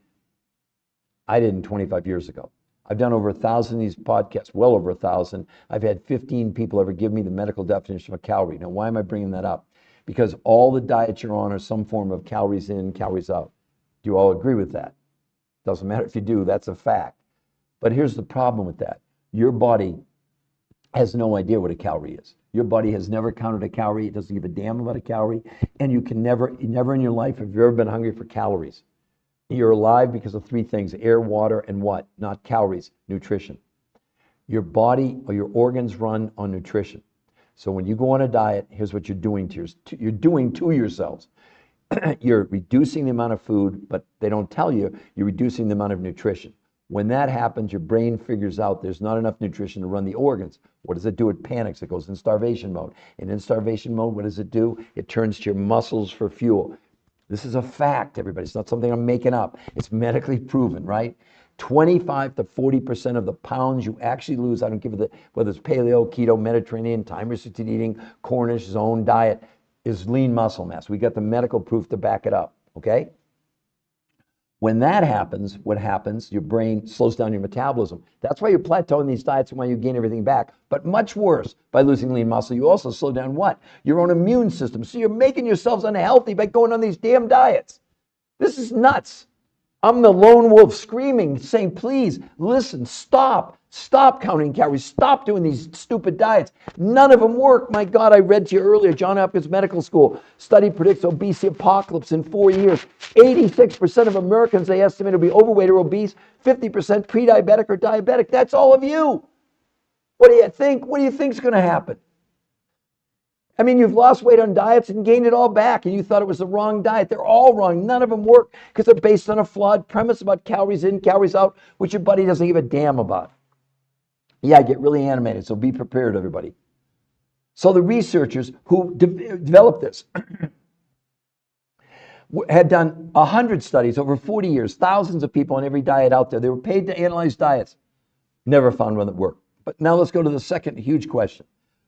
I didn't 25 years ago. I've done over 1,000 of these podcasts, well over 1,000. I've had 15 people ever give me the medical definition of a calorie. Now, why am I bringing that up? Because all the diets you're on are some form of calories in, calories out. Do you all agree with that? Doesn't matter if you do, that's a fact. But here's the problem with that. Your body has no idea what a calorie is. Your body has never counted a calorie. It doesn't give a damn about a calorie. And you can never in your life have you ever been hungry for calories. You're alive because of 3 things: air, water, and what? Not calories, nutrition. Your body or your organs run on nutrition. So when you go on a diet, here's what you're doing to yourselves. You're reducing the amount of food, but they don't tell you you're reducing the amount of nutrition. When that happens, your brain figures out there's not enough nutrition to run the organs. What does it do? It panics. It goes in starvation mode. And in starvation mode, what does it do? It turns to your muscles for fuel. This is a fact, everybody. It's not something I'm making up. It's medically proven, right? 25 to 40% of the pounds you actually lose, I don't give it whether it's paleo, keto, Mediterranean, time-restricted eating, Cornish, zone diet, is lean muscle mass. We got the medical proof to back it up, okay? When that happens, what happens? Your brain slows down your metabolism. That's why you're plateauing these diets and why you gain everything back. But much worse, by losing lean muscle, you also slow down what? Your own immune system. So you're making yourselves unhealthy by going on these damn diets. This is nuts. I'm the lone wolf screaming, saying, please, listen, stop counting calories, stop doing these stupid diets. None of them work. My God, I read to you earlier, Johns Hopkins Medical School study predicts obesity apocalypse in 4 years. 86% of Americans, they estimate, will be overweight or obese, 50% pre-diabetic or diabetic. That's all of you. What do you think? What do you think is going to happen? I mean, you've lost weight on diets and gained it all back, and you thought it was the wrong diet. They're all wrong. None of them work because they're based on a flawed premise about calories in, calories out, which your body doesn't give a damn about. Yeah, I get really animated, so be prepared, everybody. So the researchers who developed this, had done 100 studies over 40 years, thousands of people on every diet out there. They were paid to analyze diets. Never found one that worked. But now let's go to the second huge question.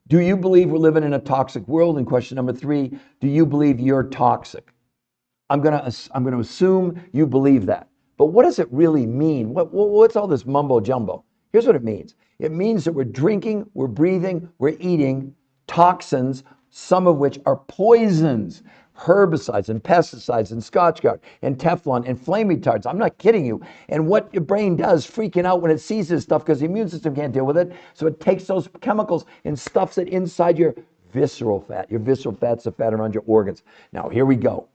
Do you believe we're living in a toxic world? And question number 3, do you believe you're toxic? I'm going to assume you believe that. But what does it really mean? What's all this mumbo jumbo? Here's what it means. It means that we're drinking, we're breathing, we're eating toxins, some of which are poisons, herbicides and pesticides and Scotchgard and Teflon and flame retards. I'm not kidding you. And what your brain does, freaking out when it sees this stuff because the immune system can't deal with it. So it takes those chemicals and stuffs it inside your visceral fat. Your visceral fat's the fat around your organs. Now, here we go.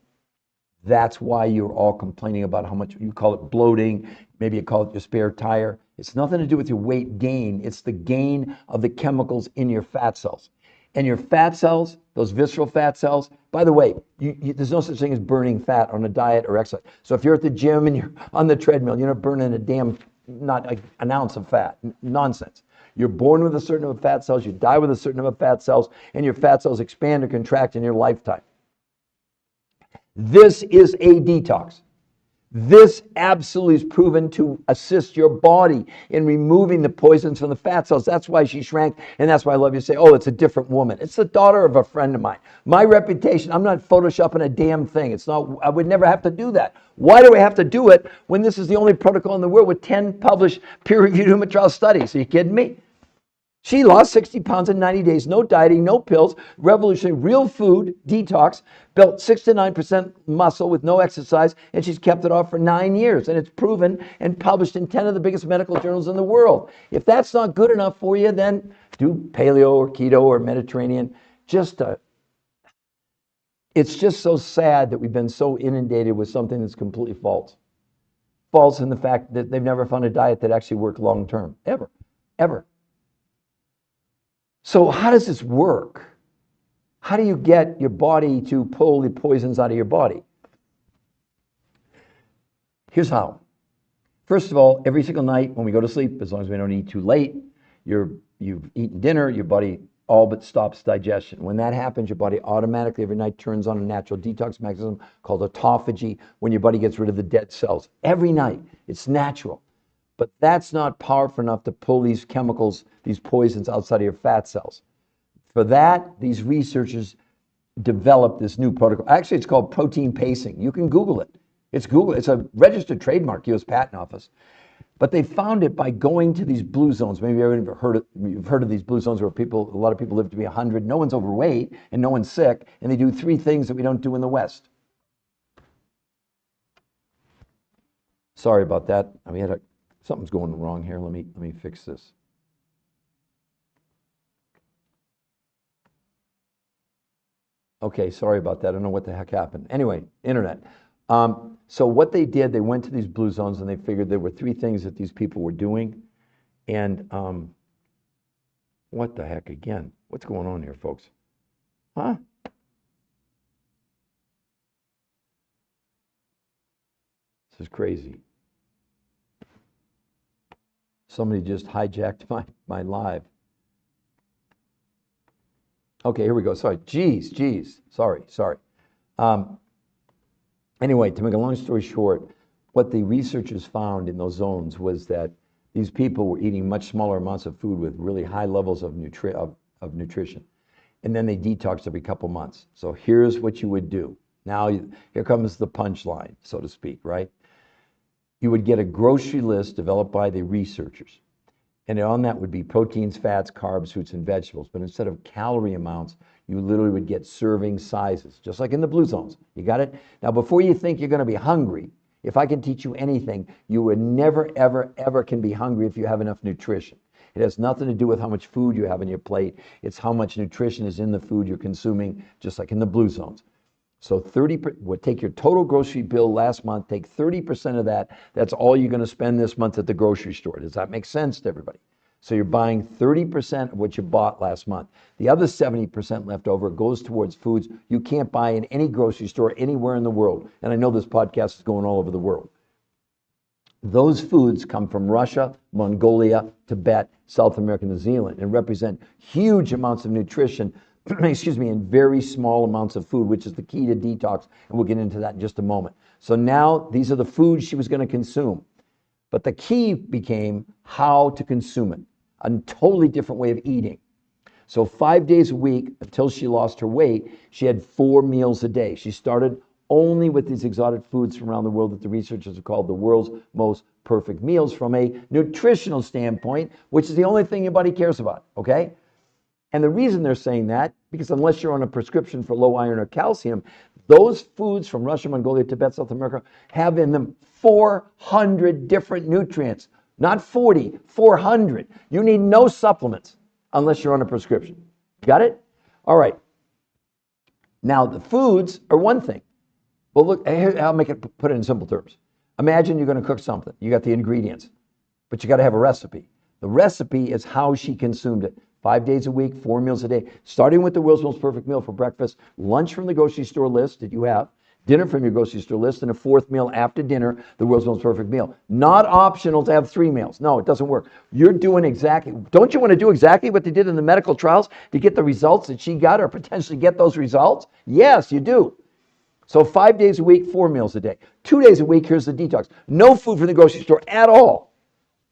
That's why you're all complaining about how much you call it bloating. Maybe you call it your spare tire. It's nothing to do with your weight gain. It's the gain of the chemicals in your fat cells. And your fat cells, those visceral fat cells, by the way, there's no such thing as burning fat on a diet or exercise. So if you're at the gym and you're on the treadmill, you're not burning not an ounce of fat. Nonsense. You're born with a certain number of fat cells, you die with a certain number of fat cells, and your fat cells expand or contract in your lifetime. This is a detox. This absolutely is proven to assist your body in removing the poisons from the fat cells. That's why she shrank, and that's why I love you say, oh, it's a different woman. It's the daughter of a friend of mine. My reputation, I'm not photoshopping a damn thing. It's not, I would never have to do that. Why do I have to do it when this is the only protocol in the world with 10 published peer-reviewed human trial studies? Are you kidding me? She lost 60 pounds in 90 days, no dieting, no pills, revolutionary, real food, detox, built 6 to 9% muscle with no exercise, and she's kept it off for 9 years. And it's proven and published in 10 of the biggest medical journals in the world. If that's not good enough for you, then do paleo or keto or Mediterranean. It's just so sad that we've been so inundated with something that's completely false. False in the fact that they've never found a diet that actually worked long term, ever. So how does this work? How do you get your body to pull the poisons out of your body? Here's how. First of all, every single night when we go to sleep, as long as we don't eat too late, you've eaten dinner, your body all but stops digestion. When that happens, your body automatically every night turns on a natural detox mechanism called autophagy, when your body gets rid of the dead cells. Every night. It's natural. But that's not powerful enough to pull these chemicals, these poisons outside of your fat cells. For that, these researchers developed this new protocol. Actually, it's called protein pacing. You can Google it. It's a registered trademark, U.S. Patent Office. But they found it by going to these blue zones. Maybe you've heard of these blue zones where a lot of people live to be 100. No one's overweight and no one's sick, and they do 3 things that we don't do in the West. Sorry about that. Something's going wrong here. Let me fix this. Okay, sorry about that. I don't know what the heck happened. Anyway, internet. So what they did, they went to these blue zones and they figured there were 3 things that these people were doing. And what the heck again? What's going on here, folks? Huh? This is crazy. Somebody just hijacked my live. Okay, here we go. Sorry. Geez. Sorry. Anyway, to make a long story short, what the researchers found in those zones was that these people were eating much smaller amounts of food with really high levels of nutrition. And then they detoxed every couple months. So here's what you would do. Now, here comes the punchline, so to speak, right? You would get a grocery list developed by the researchers. And on that would be proteins, fats, carbs, fruits, and vegetables. But instead of calorie amounts, you literally would get serving sizes, just like in the blue zones. You got it? Now, before you think you're going to be hungry, if I can teach you anything, you would never, ever can be hungry if you have enough nutrition. It has nothing to do with how much food you have on your plate. It's how much nutrition is in the food you're consuming, just like in the blue zones. So take your total grocery bill last month, take 30% of that. That's all you're going to spend this month at the grocery store. Does that make sense to everybody? So you're buying 30% of what you bought last month. The other 70% left over goes towards foods you can't buy in any grocery store anywhere in the world. And I know this podcast is going all over the world. Those foods come from Russia, Mongolia, Tibet, South America, New Zealand, and represent huge amounts of nutrition, excuse me, in very small amounts of food, which is the key to detox. And we'll get into that in just a moment. So now these are the foods she was going to consume. But the key became how to consume it, a totally different way of eating. So 5 days a week until she lost her weight, she had 4 meals a day. She started only with these exotic foods from around the world that the researchers have called the world's most perfect meals from a nutritional standpoint, which is the only thing your body cares about, okay? And the reason they're saying that, because unless you're on a prescription for low iron or calcium, those foods from Russia, Mongolia, Tibet, South America have in them 400 different nutrients. Not 40, 400. You need no supplements unless you're on a prescription. Got it? All right. Now, the foods are one thing. Well, look, I'll put it in simple terms. Imagine you're going to cook something. You got the ingredients, but you got to have a recipe. The recipe is how she consumed it. 5 days a week, 4 meals a day, starting with the world's most perfect meal for breakfast, lunch from the grocery store list that you have, dinner from your grocery store list, and a 4th meal after dinner, the world's most perfect meal. Not optional to have 3 meals. No, it doesn't work. You're doing exactly, don't you want to do exactly what they did in the medical trials to get the results that she got or potentially get those results? Yes, you do. So 5 days a week, 4 meals a day. 2 days a week, here's the detox. No food from the grocery store at all.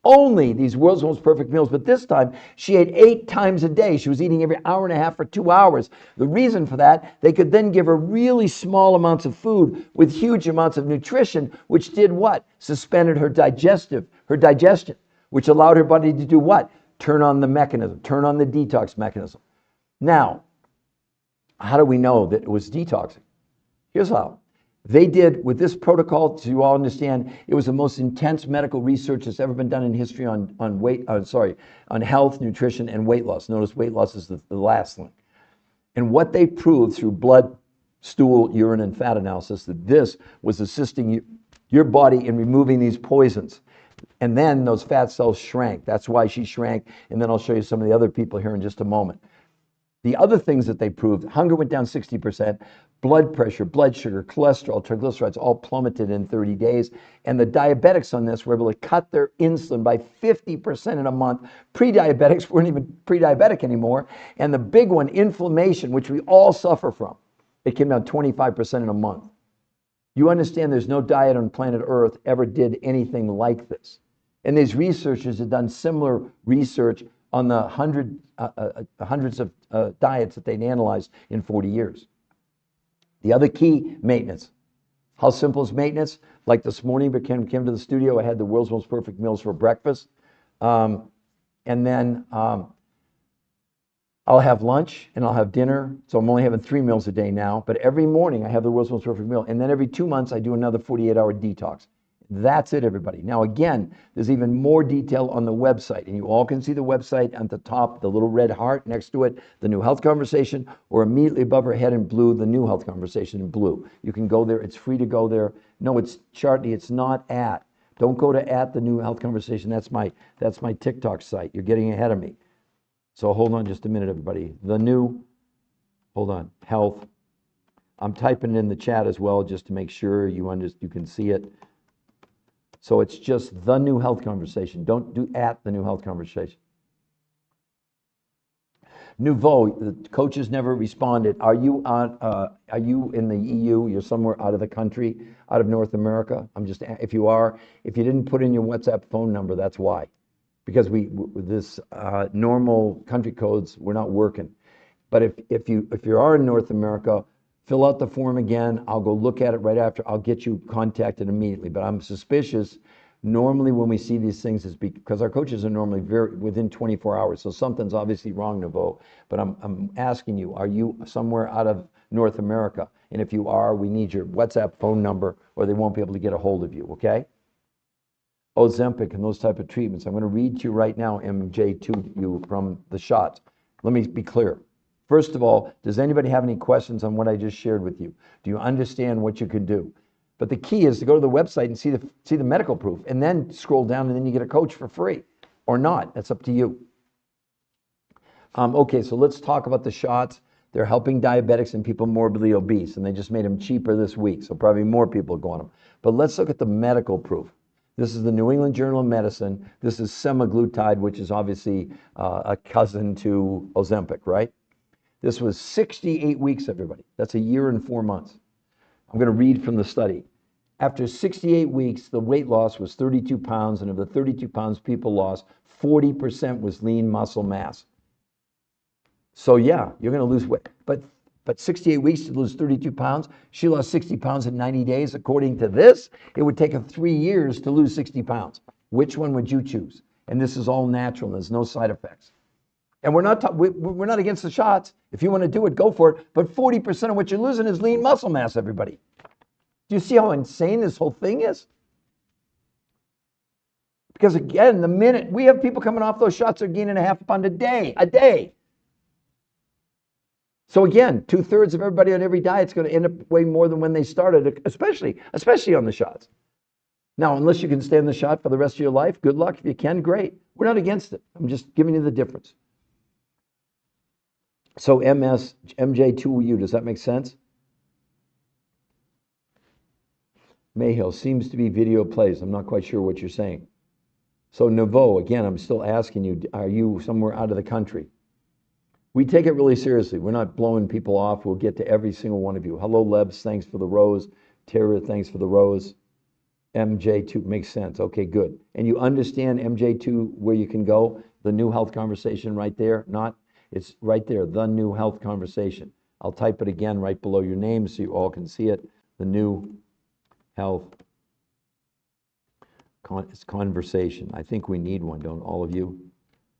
Only these world's most perfect meals, but this time she ate 8 times a day. She was eating every hour and a half for 2 hours. The reason for that, they could then give her really small amounts of food with huge amounts of nutrition, which did what? Suspended her digestion, which allowed her body to do what? Turn on the mechanism, turn on the detox mechanism. Now, how do we know that it was detoxing? Here's how. They did, with this protocol, so you all understand, it was the most intense medical research that's ever been done in history on health, nutrition, and weight loss. Notice weight loss is the last thing. And what they proved through blood, stool, urine, and fat analysis, that this was assisting your body in removing these poisons. And then those fat cells shrank. That's why she shrank. And then I'll show you some of the other people here in just a moment. The other things that they proved, hunger went down 60%, blood pressure, blood sugar, cholesterol, triglycerides all plummeted in 30 days. And the diabetics on this were able to cut their insulin by 50% in a month. Pre-diabetics weren't even pre-diabetic anymore. And the big one, inflammation, which we all suffer from, it came down 25% in a month. You understand there's no diet on planet Earth ever did anything like this. And these researchers have done similar research on the hundreds of diets that they'd analyzed in 40 years. The other key, maintenance. How simple is maintenance? Like this morning, but came to the studio, I had the world's most perfect meals for breakfast. And then I'll have lunch and I'll have dinner. So I'm only having 3 meals a day now. But every morning I have the world's most perfect meal. And then every 2 months I do another 48-hour detox. That's it, everybody. Now, again, there's even more detail on the website, and you all can see the website at the top, the little red heart next to it, the New Health Conversation, or immediately above her head in blue, the New Health Conversation in blue. You can go there. It's free to go there. No, it's Chartney. It's not at. Don't go to at the New Health Conversation. That's my TikTok site. You're getting ahead of me. So hold on just a minute, everybody. The new, hold on, health. I'm typing it in the chat as well just to make sure you can see it. So it's just the New Health Conversation. Don't do at the New Health Conversation. Nouveau, the coaches never responded. Are you in the EU? You're somewhere out of the country, out of North America? If you are, if you didn't put in your WhatsApp phone number, that's why. Because this normal country codes, we're not working. But if you are in North America, fill out the form again. I'll go look at it right after. I'll get you contacted immediately. But I'm suspicious. Normally when we see these things is because our coaches are normally within 24 hours. So something's obviously wrong, Nouveau. But I'm asking you, are you somewhere out of North America? And if you are, we need your WhatsApp phone number or they won't be able to get a hold of you, okay? Ozempic and those type of treatments. I'm going to read to you right now, MJ, to you from the shots. Let me be clear. First of all, does anybody have any questions on what I just shared with you? Do you understand what you could do? But the key is to go to the website and see the medical proof, and then scroll down, and then you get a coach for free, or not. That's up to you. Okay, so let's talk about the shots. They're helping diabetics and people morbidly obese, and they just made them cheaper this week, so probably more people go on them. But let's look at the medical proof. This is the New England Journal of Medicine. This is semaglutide, which is obviously a cousin to Ozempic, right? This was 68 weeks, everybody. That's a year and 4 months. I'm going to read from the study. After 68 weeks, the weight loss was 32 pounds, and of the 32 pounds people lost, 40% was lean muscle mass. So yeah, you're going to lose weight. But 68 weeks to lose 32 pounds. She lost 60 pounds in 90 days. According to this, it would take her 3 years to lose 60 pounds. Which one would you choose? And this is all natural. And there's no side effects. And we're not against the shots. If you want to do it, go for it. But 40% of what you're losing is lean muscle mass, everybody. Do you see how insane this whole thing is? Because again, the minute we have people coming off those shots, they're gaining a half a pound a day. So again, 2/3 of everybody on every diet's going to end up weighing more than when they started, especially on the shots. Now, unless you can stay on the shot for the rest of your life, good luck. If you can, great. We're not against it. I'm just giving you the difference. So MJ2U, does that make sense? Mayhill, seems to be video plays. I'm not quite sure what you're saying. So Nouveau, again, I'm still asking you, are you somewhere out of the country? We take it really seriously. We're not blowing people off. We'll get to every single one of you. Hello, Lebs, thanks for the rose. Tara, thanks for the rose. MJ2 makes sense. Okay, good. And you understand MJ2 where you can go? The New Health Conversation right there? It's right there, The New Health Conversation. I'll type it again right below your name so you all can see it. The New Health Conversation. I think we need one, don't all of you?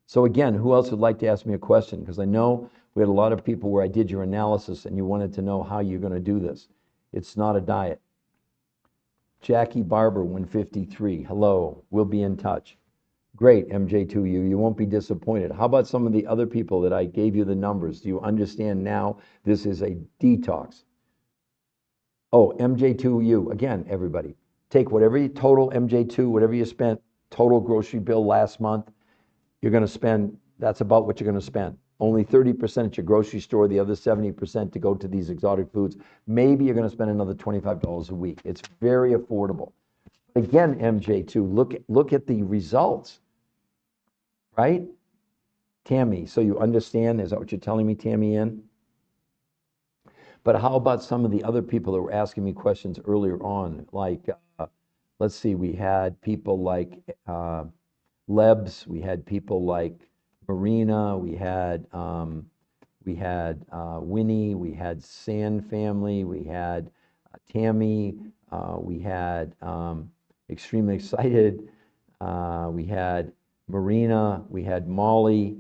So again, who else would like to ask me a question? Because I know we had a lot of people where I did your analysis and you wanted to know how you're going to do this. It's not a diet. Jackie Barber, 153. Hello, we'll be in touch. Great, MJ2U, you won't be disappointed. How about some of the other people that I gave you the numbers? Do you understand now this is a detox? Oh, MJ2U, again, everybody. Take whatever you total MJ2, whatever you spent, total grocery bill last month, you're going to spend, that's about what you're going to spend. Only 30% at your grocery store, the other 70% to go to these exotic foods. Maybe you're going to spend another $25 a week. It's very affordable. Again, MJ2, look at the results, right? Tammy, so you understand, is that what you're telling me, Tammy Ann? But how about some of the other people that were asking me questions earlier on? Like, let's see, we had people like Lebs, we had people like Marina, we had Winnie, we had Sand Family, we had Tammy, we had Extremely Excited, we had Marina, we had Molly.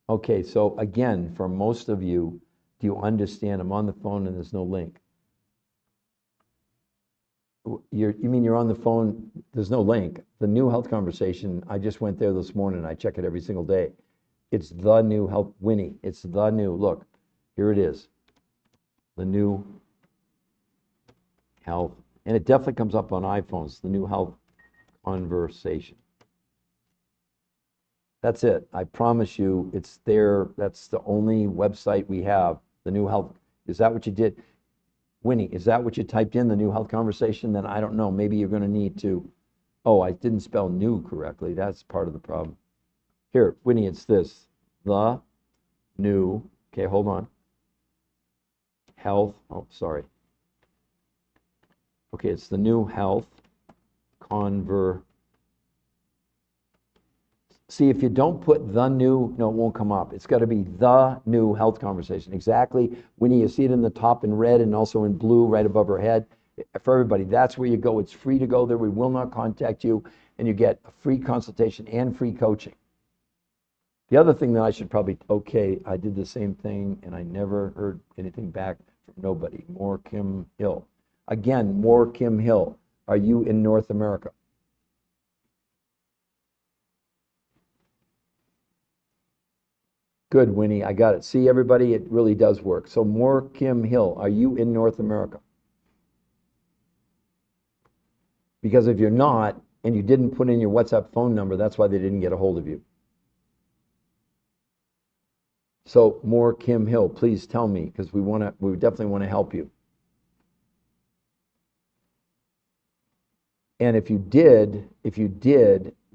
Okay, so again, for most of you, do you understand? I'm on the phone and there's no link. You mean you're on the phone, there's no link. The New Health Conversation, I just went there this morning. I check it every single day. It's The New Health, Winnie, it's The New, look, here it is. The New Health, and it definitely comes up on iPhones, The New Health Conversation. That's it. I promise you, it's there. That's the only website we have, The New Health. Is that what you did? Winnie, is that what you typed in, The New Health Conversation? Then I don't know. Maybe you're going to need to. Oh, I didn't spell new correctly. That's part of the problem. Here, Winnie, it's this. The New, okay, hold on. Health, oh, sorry. Okay, it's The New Health Conversation. See, if you don't put The New, no, it won't come up. It's got to be The New Health Conversation. Exactly. Winnie, you see it in the top in red and also in blue right above her head. For everybody, that's where you go. It's free to go there. We will not contact you, and you get a free consultation and free coaching. The other thing that I should probably, okay, I did the same thing, and I never heard anything back from nobody. More Kim Hill. Again, more Kim Hill. Are you in North America? Good, Winnie, I got it. See, everybody, it really does work. So more Kim Hill, are you in North America? Because if you're not, and you didn't put in your WhatsApp phone number, that's why they didn't get a hold of you. So more Kim Hill, please tell me, because we definitely want to help you. And if you did,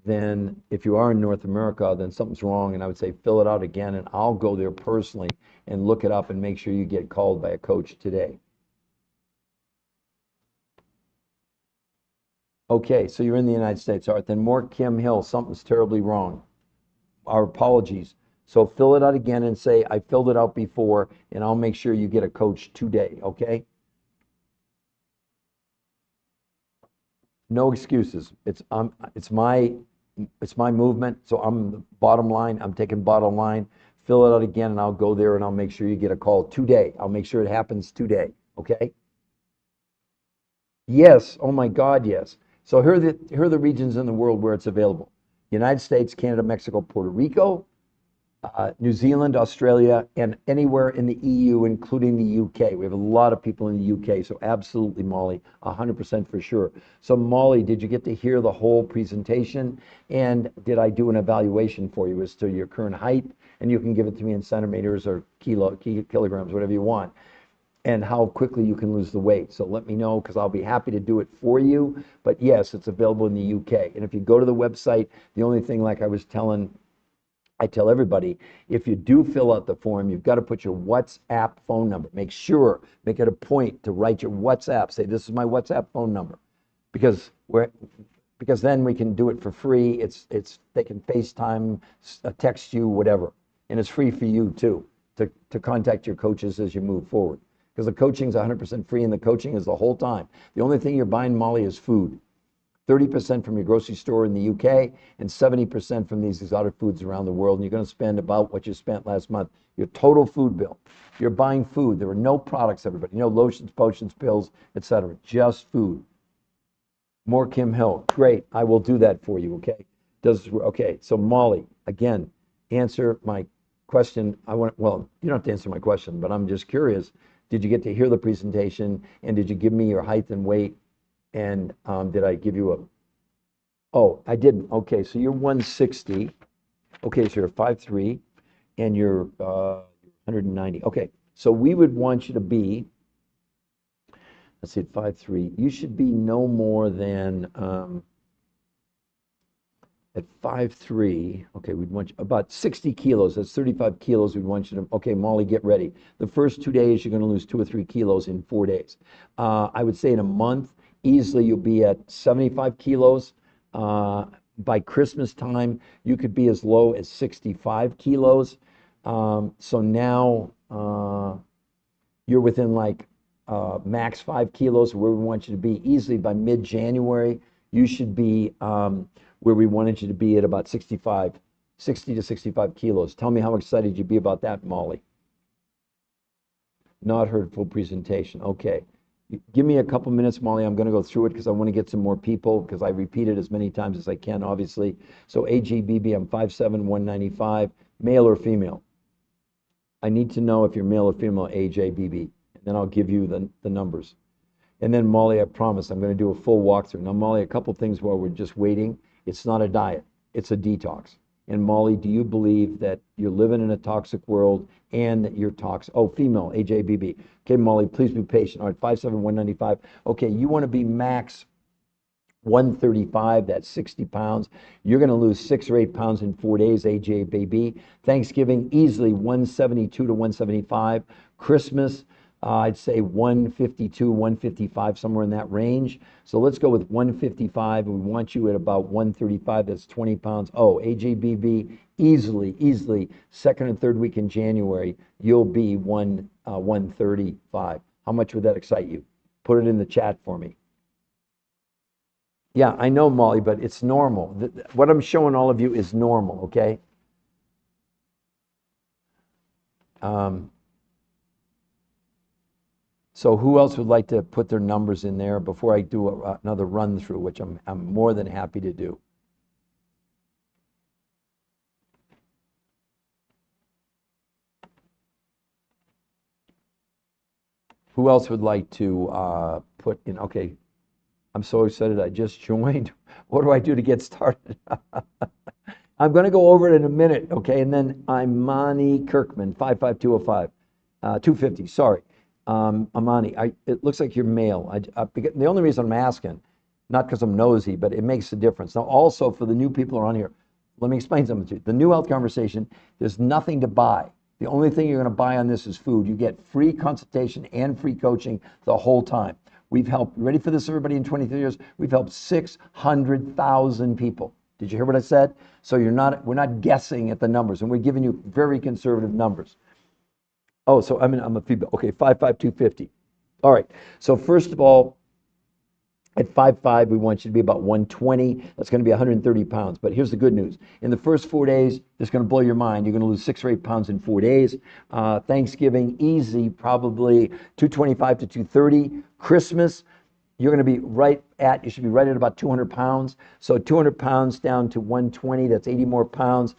then if you are in North America, then something's wrong, and I would say fill it out again, and I'll go there personally and look it up and make sure you get called by a coach today. Okay, so you're in the United States. All right, then more Kim Hill, something's terribly wrong. Our apologies. So fill it out again and say, I filled it out before, and I'll make sure you get a coach today, okay? No excuses. It's my movement, so I'm the bottom line. I'm taking bottom line. Fill it out again, and I'll go there, and I'll make sure you get a call today. I'll make sure it happens today, okay? Yes, oh my God, yes. So here are the regions in the world where it's available. United States, Canada, Mexico, Puerto Rico, New Zealand, Australia, and anywhere in the EU, including the UK. We have a lot of people in the UK, so absolutely, Molly, 100% for sure. So Molly, did you get to hear the whole presentation? And did I do an evaluation for you as to your current height? And you can give it to me in centimeters or kilograms, whatever you want, and how quickly you can lose the weight. So let me know, because I'll be happy to do it for you. But yes, it's available in the UK. And if you go to the website, the only thing, like I tell everybody, if you do fill out the form, you've got to put your WhatsApp phone number. Make it a point to write your WhatsApp. Say, this is my WhatsApp phone number, because then we can do it for free. They can FaceTime, text you, whatever, and it's free for you too to contact your coaches as you move forward. Because the coaching is 100% free, and the coaching is the whole time. The only thing you're buying, Molly, is food. 30% from your grocery store in the UK, and 70% from these exotic foods around the world. And you're going to spend about what you spent last month. Your total food bill. You're buying food. There are no products, everybody. No lotions, potions, pills, etc. Just food. More Kim Hill. Great. I will do that for you, okay? Okay, so Molly, again, answer my question. Well, you don't have to answer my question, but I'm just curious. Did you get to hear the presentation, and did you give me your height and weight? And did I give you oh, I didn't. Okay, so you're 160. Okay, so you're 5'3", and you're 190. Okay, so we would want you to be, let's see, at 5'3", you should be no more than, at 5'3", okay, we'd want you about 60 kilos. That's 35 kilos. We'd want you to, okay, Molly, get ready. The first 2 days, you're going to lose 2 or 3 kilos in 4 days. I would say in a month, easily you'll be at 75 kilos. By Christmas time, you could be as low as 65 kilos. So now you're within like max 5 kilos where we want you to be. Easily by mid-January, you should be where we wanted you to be at about 60 to 65 kilos. Tell me how excited you'd be about that, Molly. Not heard full presentation. Okay. Give me a couple minutes, Molly. I'm going to go through it because I want to get some more people, because I repeat it as many times as I can, obviously. So AJBB, I'm 5'7", 195, male or female? I need to know if you're male or female, AJBB, and then I'll give you the numbers. And then, Molly, I promise I'm going to do a full walkthrough. Now, Molly, a couple things while we're just waiting. It's not a diet. It's a detox. And Molly, do you believe that you're living in a toxic world and that you're toxic? Oh, female, AJBB. Okay, Molly, please be patient. All right, 5'7", 195. Okay, you want to be max 135, that's 60 pounds. You're going to lose 6 or 8 pounds in 4 days, AJBB. Thanksgiving, easily 172 to 175. Christmas, I'd say 152, 155, somewhere in that range. So let's go with 155. We want you at about 135. That's 20 pounds. Oh, AJBB, easily, second and third week in January, you'll be 135. How much would that excite you? Put it in the chat for me. Yeah, I know, Molly, but it's normal. What I'm showing all of you is normal, okay? So who else would like to put their numbers in there before I do another run through, which I'm more than happy to do. Who else would like to put in? Okay, I'm so excited. I just joined. What do I do to get started? I'm going to go over it in a minute, okay? And then Imani Kirkman, 55205, 250, sorry. Amani, it looks like you're male. The only reason I'm asking, Not because I'm nosy, but it makes a difference. Now, also for the new people who are on here, let me explain something to you. The New Health Conversation, there's nothing to buy. The only thing you're going to buy on this is food. You get free consultation and free coaching the whole time. We've helped, ready for this, everybody, in 23 years, we've helped 600,000 people. Did you hear what I said? So we're not guessing at the numbers, and we're giving you very conservative numbers. Oh, so I'm a feedback. Okay, 55250. All right. So first of all, at 5'5", we want you to be about 120. That's going to be 130 pounds. But here's the good news. In the first 4 days, it's going to blow your mind. You're going to lose 6 or 8 pounds in 4 days. Thanksgiving, easy, probably 225 to 230. Christmas, you're going to be you should be right at about 200 pounds. So 200 pounds down to 120, that's 80 more pounds.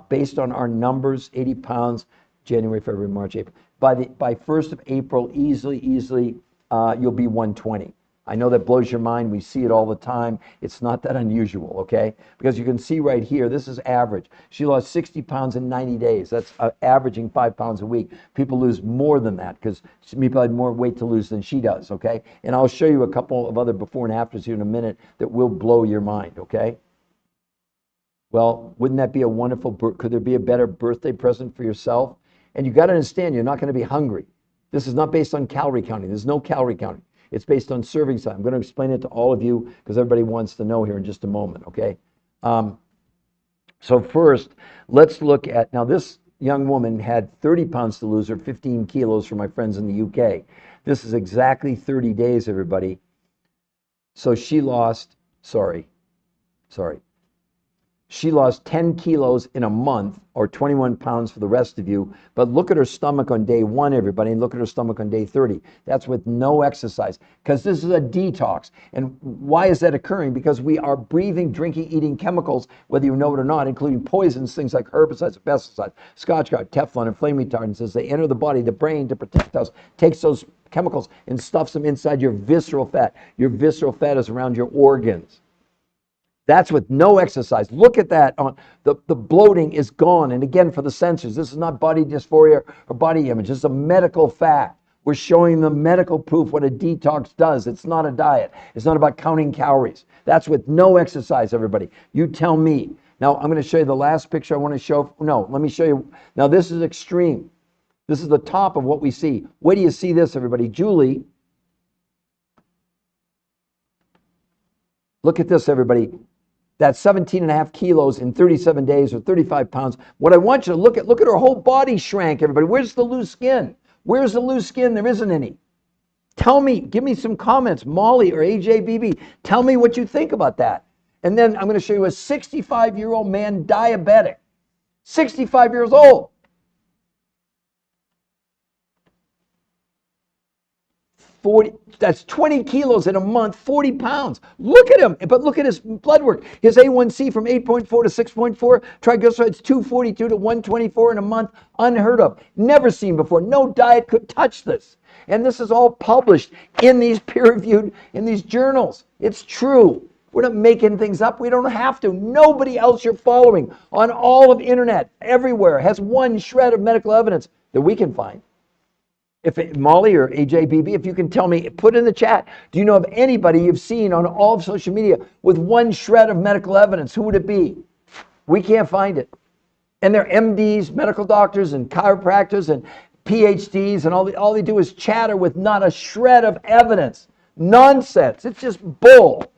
Based on our numbers, 80 pounds, January, February, March, April. By 1st of April, easily, you'll be 120. I know that blows your mind. We see it all the time. It's not that unusual, okay? Because you can see right here, this is average. She lost 60 pounds in 90 days. That's averaging 5 pounds a week. People lose more than that because people had more weight to lose than she does, okay? And I'll show you a couple of other before and afters here in a minute that will blow your mind, okay? Well, wouldn't that be a wonderful, could there be a better birthday present for yourself? And you got to understand, you're not going to be hungry. This is not based on calorie counting. There's no calorie counting. It's based on serving size. I'm going to explain it to all of you because everybody wants to know here in just a moment, okay? So first, let's look at, now this young woman had 30 pounds to lose, or 15 kilos for my friends in the UK. This is exactly 30 days, everybody. So she lost, she lost 10 kilos in a month, or 21 pounds for the rest of you. But look at her stomach on day 1, everybody, and look at her stomach on day 30. That's with no exercise, because this is a detox. And why is that occurring? Because we are breathing, drinking, eating chemicals, whether you know it or not, including poisons, things like herbicides, pesticides, Scotchgard, Teflon, and flame retardants. As they enter the body, the brain, to protect us, takes those chemicals and stuffs them inside your visceral fat. Your visceral fat is around your organs. That's with no exercise. Look at that. The bloating is gone. And again, for the sensors, this is not body dysphoria or body image. This is a medical fact. We're showing the medical proof what a detox does. It's not a diet. It's not about counting calories. That's with no exercise, everybody. You tell me. Now, I'm going to show you the last picture I want to show. No, let me show you. Now, this is extreme. This is the top of what we see. Where do you see this, everybody? Julie. Look at this, everybody. That's 17.5 kilos in 37 days, or 35 pounds. What I want you to look at her whole body shrank, everybody. Where's the loose skin? Where's the loose skin? There isn't any. Tell me, give me some comments, Molly or AJBB. Tell me what you think about that. And then I'm going to show you a 65-year-old man, diabetic. 65 years old. 40, that's 20 kilos in a month, 40 pounds. Look at him, but look at his blood work. His A1C from 8.4 to 6.4, triglycerides 242 to 124 in a month, unheard of, never seen before. No diet could touch this. And this is all published in these peer-reviewed, in these journals. It's true. We're not making things up. We don't have to. Nobody else you're following on all of internet, everywhere, has one shred of medical evidence that we can find. Molly or AJBB, if you can tell me, put in the chat, do you know of anybody you've seen on all of social media with one shred of medical evidence? Who would it be? We can't find it. And they're MDs, medical doctors, and chiropractors, and PhDs, and all they do is chatter with not a shred of evidence. Nonsense. It's just bull.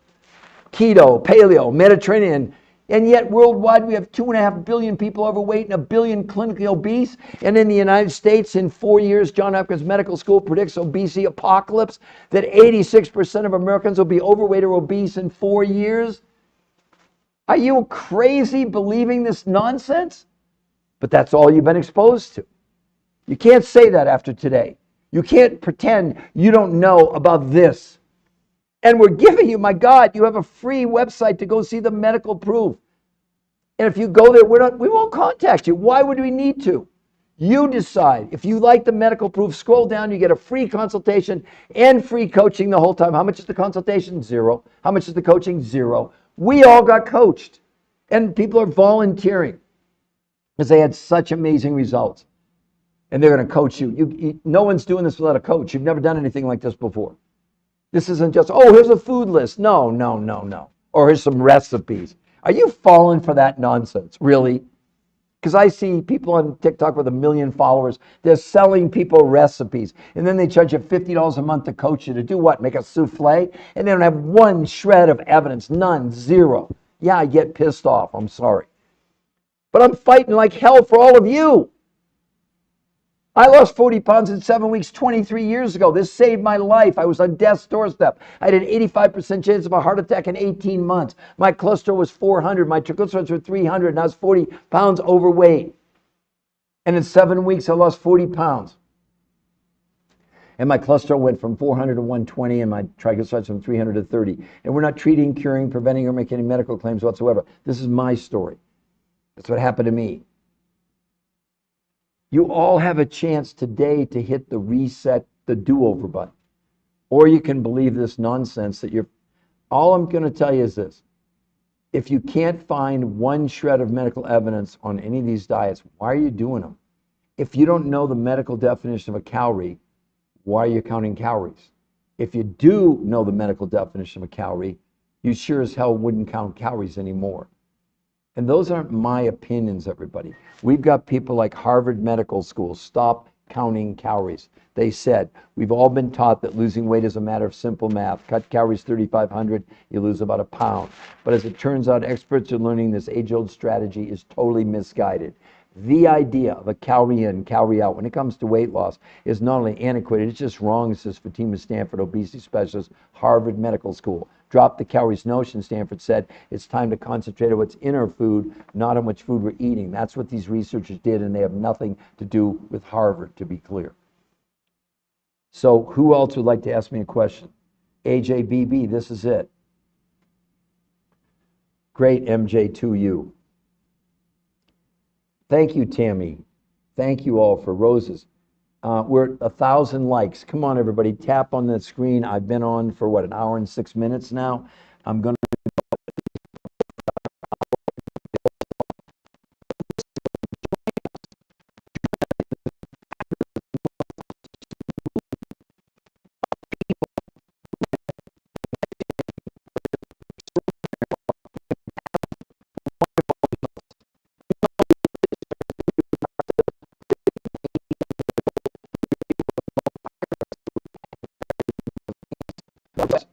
Keto, paleo, Mediterranean. And yet worldwide we have 2.5 billion people overweight and 1 billion clinically obese. And in the United States, in 4 years, Johns Hopkins Medical School predicts obesity apocalypse, that 86% of Americans will be overweight or obese in 4 years. Are you crazy believing this nonsense? But that's all you've been exposed to. You can't say that after today. You can't pretend you don't know about this. And we're giving you, my God, you have a free website to go see the medical proof. And if you go there, we won't contact you. Why would we need to? You decide. If you like the medical proof, scroll down, you get a free consultation and free coaching the whole time. How much is the consultation? $0. How much is the coaching? $0. We all got coached. And people are volunteering because they had such amazing results. And they're going to coach you. No one's doing this without a coach. You've never done anything like this before. This isn't just, oh, here's a food list. No, no, no, no. Or here's some recipes. Are you falling for that nonsense? Really? Because I see people on TikTok with 1 million followers, they're selling people recipes. And then they charge you $50 a month to coach you to do what? Make a souffle? And they don't have one shred of evidence. None. Zero. Yeah, I get pissed off. I'm sorry. But I'm fighting like hell for all of you. I lost 40 pounds in 7 weeks 23 years ago. This saved my life. I was on death's doorstep. I had an 85% chance of a heart attack in 18 months. My cholesterol was 400. My triglycerides were 300. And I was 40 pounds overweight. And in 7 weeks, I lost 40 pounds. And my cholesterol went from 400 to 120 and my triglycerides from 300 to 30. And we're not treating, curing, preventing, or making any medical claims whatsoever. This is my story. That's what happened to me. You all have a chance today to hit the reset, the do-over button. Or you can believe this nonsense that all I'm going to tell you is this. If you can't find one shred of medical evidence on any of these diets, why are you doing them? If you don't know the medical definition of a calorie, why are you counting calories? If you do know the medical definition of a calorie, you sure as hell wouldn't count calories anymore. And those aren't my opinions, everybody. We've got people like Harvard Medical School, stop counting calories. They said, we've all been taught that losing weight is a matter of simple math. Cut calories 3,500, you lose about a pound. But as it turns out, experts are learning this age-old strategy is totally misguided. The idea of a calorie in, calorie out when it comes to weight loss is not only antiquated, it's just wrong, says Fatima Stanford, obesity specialist, Harvard Medical School. Drop the calories notion, Stanford said. It's time to concentrate on what's in our food, not how much food we're eating. That's what these researchers did, and they have nothing to do with Harvard, to be clear. So who else would like to ask me a question? AJBB, this is it. Great, MJ2U. Thank you, Tammy. Thank you all for roses. We're at 1,000 likes. Come on, everybody. Tap on the screen. I've been on for, what, 1 hour and 6 minutes now? I'm going to...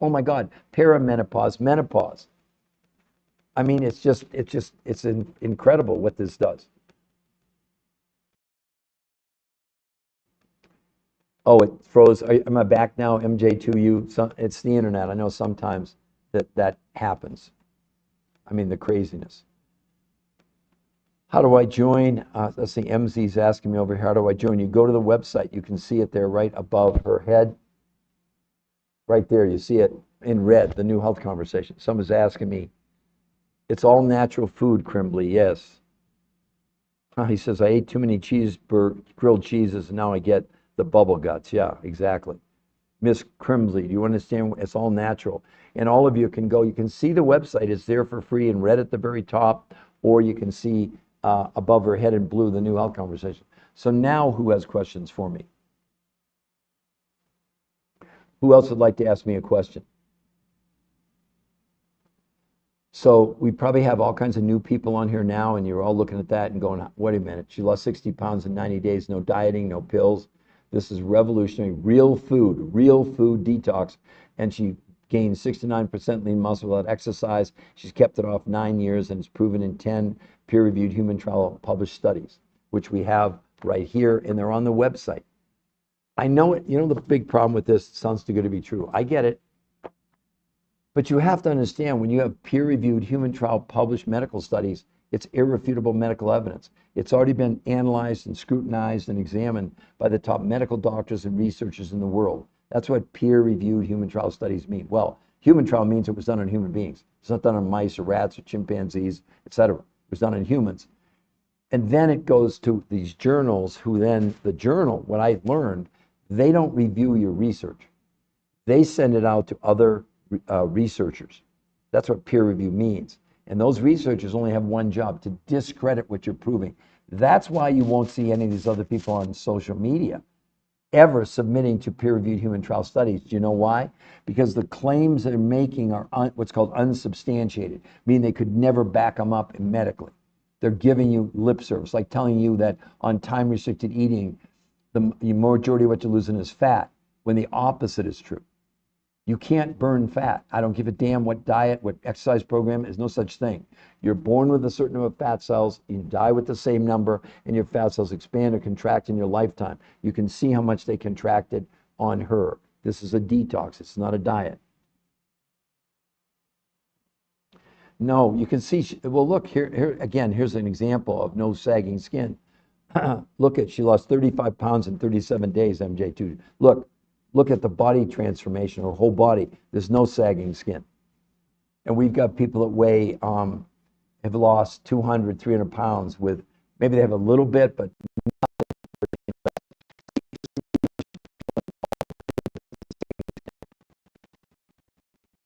Oh my God, perimenopause, menopause. I mean, it's incredible what this does. Oh, it froze. Am I back now, MJ2U? It's the internet. I know sometimes that happens. I mean, the craziness. How do I join? Let's see, MZ's asking me over here, how do I join? You go to the website. You can see it there right above her head. Right there, you see it in red, the new health conversation. Someone's asking me, it's all natural food, Crimbley, yes. He says, I ate too many grilled cheeses, and now I get the bubble guts. Yeah, exactly. Miss Crimbley, do you understand? It's all natural. And all of you can go, you can see the website. It's there for free in red at the very top, or you can see above her head in blue, the new health conversation. So now who has questions for me? Who else would like to ask me a question? So we probably have all kinds of new people on here now, and you're all looking at that and going, wait a minute, she lost 60 pounds in 90 days, no dieting, no pills. This is revolutionary, real food detox. And she gained 69% lean muscle without exercise. She's kept it off 9 years, and it's proven in 10 peer-reviewed human trial published studies, which we have right here, and they're on the website. I know it. You know the big problem with this, it sounds too good to be true. I get it. But you have to understand, when you have peer-reviewed human trial published medical studies, it's irrefutable medical evidence. It's already been analyzed and scrutinized and examined by the top medical doctors and researchers in the world. That's what peer-reviewed human trial studies mean. Well, human trial means it was done on human beings. It's not done on mice or rats or chimpanzees, etc. It was done on humans. And then it goes to these journals who then, the journal, what I learned, they don't review your research. They send it out to other researchers. That's what peer review means. And those researchers only have one job, to discredit what you're proving. That's why you won't see any of these other people on social media. ever submitting to peer-reviewed human trial studies. Do you know why? Because the claims they're making are what's called unsubstantiated, meaning they could never back them up medically. They're giving you lip service, like telling you that on time-restricted eating, the majority of what you're losing is fat, when the opposite is true. You can't burn fat. I don't give a damn what diet, what exercise program, there's no such thing. You're born with a certain number of fat cells, you die with the same number, and your fat cells expand or contract in your lifetime. You can see how much they contracted on her. This is a detox, it's not a diet. No, you can see, well, look, here again, here's an example of no sagging skin. Look at, she lost 35 pounds in 37 days, MJ2. Look at the body transformation, her whole body. There's no sagging skin. And we've got people that weigh, have lost 200, 300 pounds with, maybe they have a little bit, but